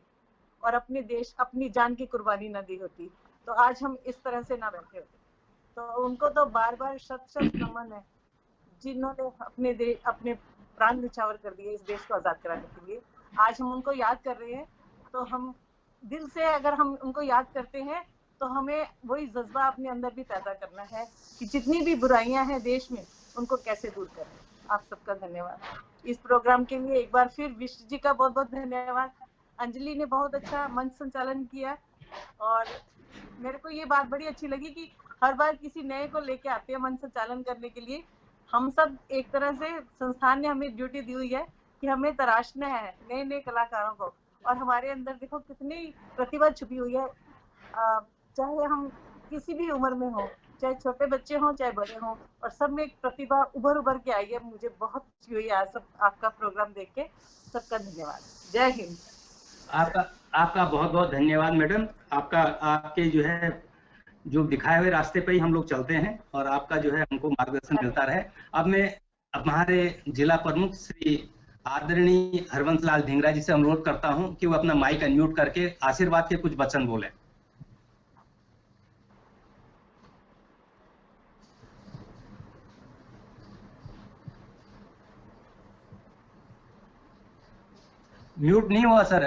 और अपने देश अपनी जान की कुर्बानी न दी होती, तो आज हम इस तरह से ना बैठे होते। तो उनको तो बार बार शत शत नमन है, जिन्होंने अपने प्राण न्यौछावर कर दिए इस देश को आजाद कराने के लिए। आज हम उनको याद कर रहे हैं, तो हम दिल से अगर हम उनको याद करते हैं तो हमें वही जज्बा अपने अंदर भी पैदा करना है कि जितनी भी बुराइयां हैं देश में उनको कैसे दूर करें। आप सबका धन्यवाद। इस प्रोग्राम के लिए एक बार फिर विश्व जी का बहुत बहुत धन्यवाद। अंजलि ने बहुत अच्छा मंच संचालन किया और मेरे को ये बात बड़ी अच्छी लगी कि हर बार किसी नए को लेके आते हैं मंच संचालन करने के लिए। हम सब एक तरह से संस्थान ने हमें ड्यूटी दी हुई है कि हमें तराशना है नए नए कलाकारों को, और हमारे अंदर देखो कितनी प्रतिभा छुपी हुई है। चाहे हम किसी भी उम्र में हो, चाहे छोटे बच्चे हों चाहे बड़े हों, और सब में एक प्रतिभा उभर के आई है। मुझे बहुत खुशी हुई आज सब आपका प्रोग्राम देख के। सबका धन्यवाद। जय हिंद। आपका बहुत बहुत धन्यवाद मैडम। आपके जो है जो दिखाए हुए रास्ते पे ही हम लोग चलते हैं और आपका जो है हमको मार्गदर्शन मिलता रहे। अब मैं हमारे जिला प्रमुख श्री आदरणीय हरवंश लाल ढींगरा जी से अनुरोध करता हूं कि वो अपना माइक अनम्यूट करके आशीर्वाद के कुछ वचन बोले। म्यूट नहीं हुआ सर,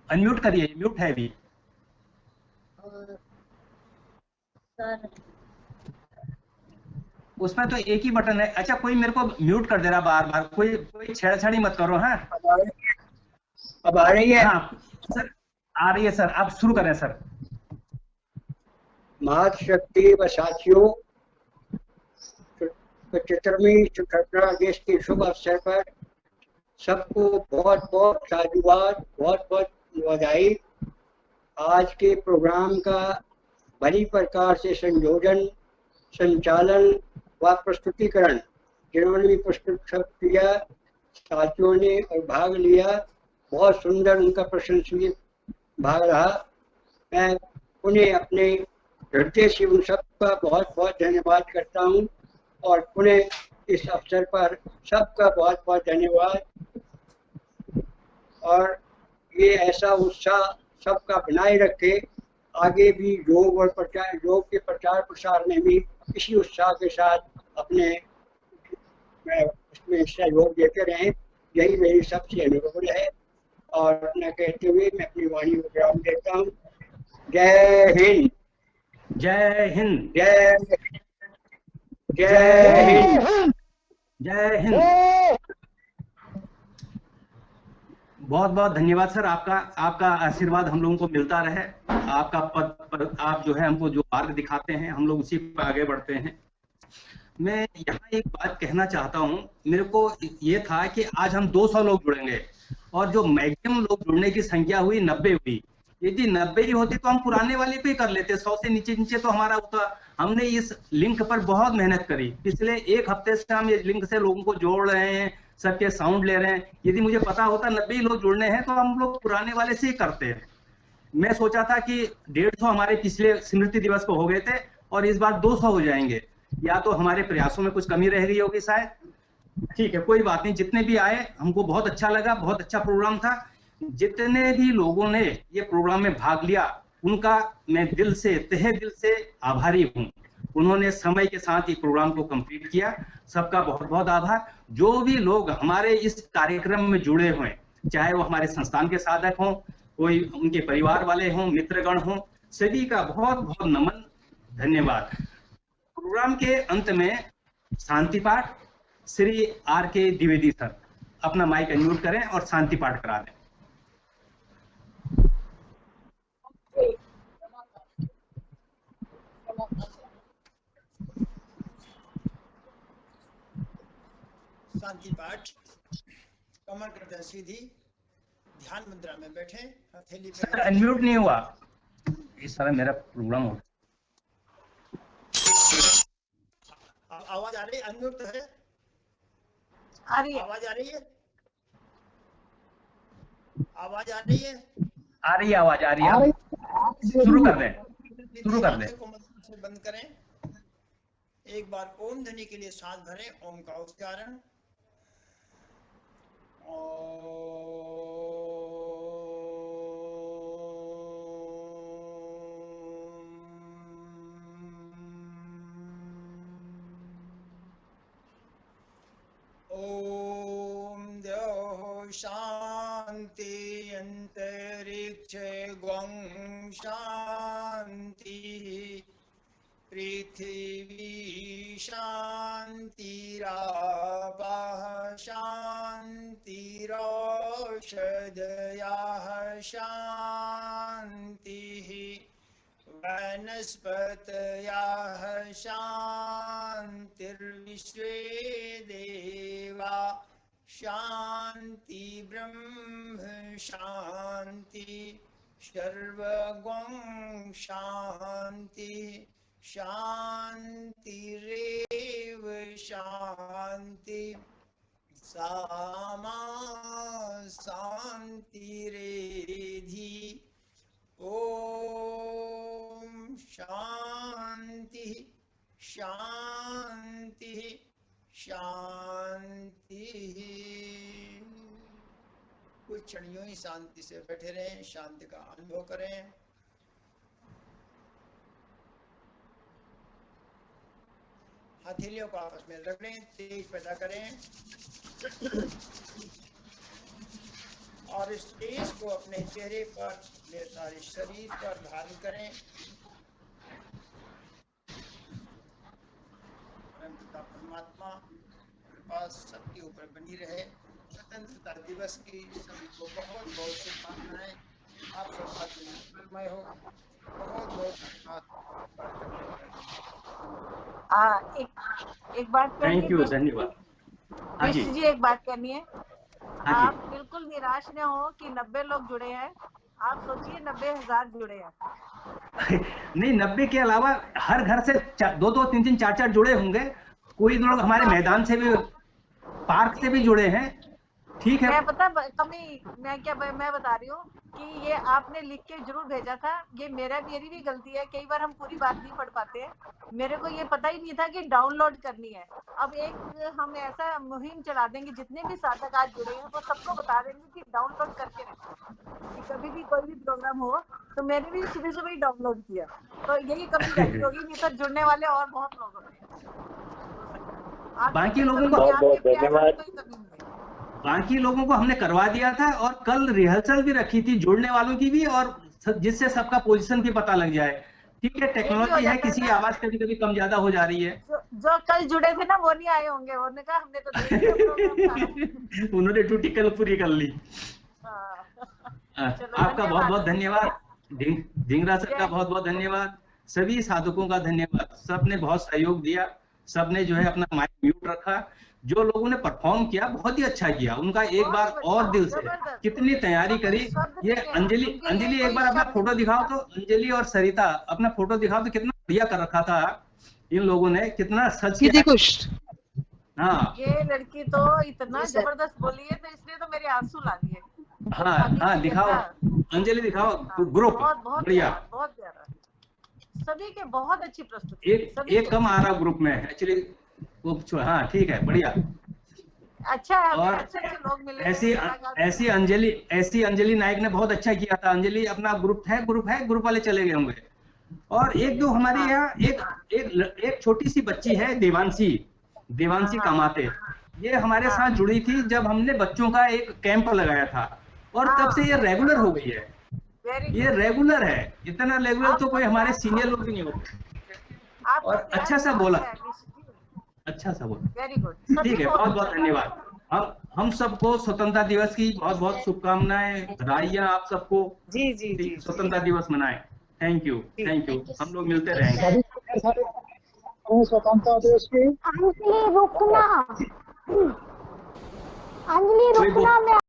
अनम्यूट करिए, म्यूट है अभी। सर उसमें तो एक ही बटन है। अच्छा, कोई मेरे को म्यूट कर दे रहा बार बार, कोई छेड़छाड़ी मत करो। हाँ अब आ रही है? हाँ सर आ रही है सर, आप शुरू करें सर। महाशक्ति व साथियों, 75वीं स्वतंत्रता दिवस के शुभ अवसर पर सबको बहुत बहुत साधुवाद, बहुत बहुत बधाई। आज के प्रोग्राम का भली प्रकार से संयोजन, संचालन व प्रस्तुतिकरण जिन्होंने भी प्रस्तुत किया, साथियों ने और भाग लिया, बहुत सुंदर उनका प्रशंसनीय भाग रहा। मैं उन्हें अपने हृदय से उन सबका बहुत बहुत धन्यवाद करता हूं और पुनः इस अवसर पर सबका बहुत बहुत धन्यवाद। और ये ऐसा उत्साह सबका बनाए रखे, आगे भी योग और प्रचार, योग के प्रचार प्रसार में भी इसी उत्साह के साथ अपने उसमें सहयोग देते रहें, यही मेरी सबसे अनुरोध है। और न कहते हुए मैं अपनी वाणी को विराम देता हूँ। जय हिंद, जय हिंद, जय जय हिंद, जय हिंद। बहुत बहुत धन्यवाद सर, आपका आशीर्वाद हम लोगों को मिलता रहे। आपका पद पर आप जो है हमको जो मार्ग दिखाते हैं, हम लोग उसी पर आगे बढ़ते हैं। मैं यहाँ एक बात कहना चाहता हूँ, मेरे को ये था कि आज हम 200 लोग जुड़ेंगे और जो मैक्सिमम लोग जुड़ने की संख्या हुई 90 हुई। यदि 90 ही होती तो हम पुराने वाले पे कर लेते, 100 से नीचे नीचे तो हमारा होता। हमने इस लिंक पर बहुत मेहनत करी, पिछले एक हफ्ते से हम इस लिंक से लोगों को जोड़ रहे हैं, सबके साउंड ले रहे हैं। यदि मुझे पता होता 90 लोग जुड़ने हैं तो हम लोग पुराने वाले से ही करते हैं। मैं सोचा था कि 150 हमारे पिछले स्मृति दिवस को हो गए थे और इस बार 200 हो जाएंगे। या तो हमारे प्रयासों में कुछ कमी रह गई होगी शायद, ठीक है कोई बात नहीं। जितने भी आए हमको बहुत अच्छा लगा, बहुत अच्छा प्रोग्राम था। जितने भी लोगों ने ये प्रोग्राम में भाग लिया उनका मैं दिल से, तहे दिल से आभारी हूँ। उन्होंने समय के साथ ये प्रोग्राम को कंप्लीट किया, सबका बहुत बहुत आभार। जो भी लोग हमारे इस कार्यक्रम में जुड़े हुए, चाहे वो हमारे संस्थान के साधक हों, कोई उनके परिवार वाले हों, मित्रगण हों, सभी का बहुत बहुत नमन, धन्यवाद। प्रोग्राम के अंत में शांति पाठ श्री R.K. द्विवेदी सर अपना माइक अनम्यूट करें और शांति पाठ करा दें। शांति पाठ। कमर करते हैं सीधी, ध्यान मुद्रा में बैठे, हथेली पे। सर अनम्यूट नहीं हुआ, इस तरह मेरा प्रोग्राम हो। आवाज आ रही है? अनम्यूट तो है? आ रही है। आवाज आ रही है? आवाज आ रही है? आ रही है, आवाज आ रही है। शुरू कर दें, शुरू कर दें। से बंद करें। एक बार ओम ध्वनि के लिए सांस भरें, ओम का उच्चारण। ओम द्यौः शांति अंतरिक्ष ग्वं शांति पृथिवी शांतिरापः शांतिरौषधयः शांतिः वनस्पतयः शांतिर्विश्वे देवा शांति ब्रह्म शांति सर्वगं शांति शांतिरेव शांति सामा शांतिरेधि। ओ शांति शांति शांति। कुछ क्षण यूं ही शांति से बैठे रहें, शांति का अनुभव करें। हथेलियों को आपस में रगड़ें, तेज पैदा करें और इस तेज को अपने चेहरे पर, अपने सारे शरीर पर धारण करें। परमात्मा कृपा सबके ऊपर बनी रहे। स्वतंत्रता दिवस की सभी को बहुत बहुत शुभकामनाएं। आप सबका दिन मंगलमय हो। बहुत बहुत धन्यवाद। एक बात थैंक यू, धन्यवाद। हाँ जी जी, एक बात करनी है। आप बिल्कुल निराश न हो कि 90 लोग जुड़े हैं। आप सोचिए 90,000 जुड़े हैं। नहीं, 90 के अलावा हर घर से 2-2, 3-3, 4-4 जुड़े होंगे। कोई लोग हमारे मैदान से भी, पार्क से भी जुड़े हैं। ठीक है, मैं बता रही हूँ कि ये आपने लिख के जरूर भेजा था। ये मेरी भी गलती है, कई बार हम पूरी बात नहीं पढ़ पाते हैं। मेरे को ये पता ही नहीं था कि डाउनलोड करनी है। अब एक हम ऐसा मुहिम चला देंगे, जितने भी साधक आज जुड़े हैं वो सबको बता देंगे कि डाउनलोड करके रखें। कभी भी कोई भी प्रोग्राम हो तो मैंने भी सुबह ही डाउनलोड किया। तो यही कमी रहती होगी, नहीं तो जुड़ने वाले और बहुत लोग होते हैं। बाकी लोगों को हमने करवा दिया था और कल रिहर्सल भी रखी थी जुड़ने वालों की भी, और जिससे सबका पोजीशन भी पता लग जाए। ठीक है, टेक्नोलॉजी है, किसी की आवाज कभी कभी कम ज्यादा हो जा रही है। जो कल जुड़े थे ना वो नहीं आए होंगे। उन्होंने कहा हमने तो उन्होंने ड्यूटी कल पूरी कर ली। आपका बहुत बहुत धन्यवाद। ढींगरा सर का बहुत बहुत धन्यवाद। सभी साधकों का धन्यवाद। सबने बहुत सहयोग दिया। सबने जो है अपना माइक म्यूट रखा। जो लोगों ने परफॉर्म किया बहुत ही अच्छा किया। उनका एक बार और दिल से कितनी तैयारी करी। ये अंजलि एक बार अपना फोटो दिखाओ तो। अंजलि और सरिता अपना फोटो दिखाओ तो। कितना बढ़िया कर रखा था इन लोगों ने, कितना सच किया। हाँ, ये लड़की तो इतना जबरदस्त बोली है, तो इसलिए तो मेरे आंसू ला दिए। हाँ, दिखाओ अंजलि, दिखाओ ग्रुप। बढ़िया, बहुत प्यारा। सभी के बहुत अच्छी प्रस्तुति। एक कम आ रहा ग्रुप में एक्चुअली वो। हाँ ठीक है, बढ़िया। अच्छा है, और अच्छे लोग मिले। ऐसी अंजलि नायक ने बहुत अच्छा किया था। अंजलि अपना ग्रुप ग्रुप वाले चले गए होंगे। और एक दो हमारे यहाँ एक छोटी सी बच्ची है, देवांशी कामाते। ये हमारे साथ जुड़ी थी जब हमने बच्चों का एक कैंप लगाया था, और तब से ये रेगुलर हो गई है। ये रेगुलर है। इतना रेगुलर तो कोई हमारे सीनियर लोग भी नहीं होते। और अच्छा सा बोला। Very good. ठीक है, बहुत बहुत धन्यवाद। हम सबको स्वतंत्रता दिवस की बहुत बहुत शुभकामनाएं, बधाइयां आप सबको। जी स्वतंत्रता दिवस मनाएं। Thank you. हम लोग मिलते रहेंगे। स्वतंत्रता दिवस की अंजलि रुकना।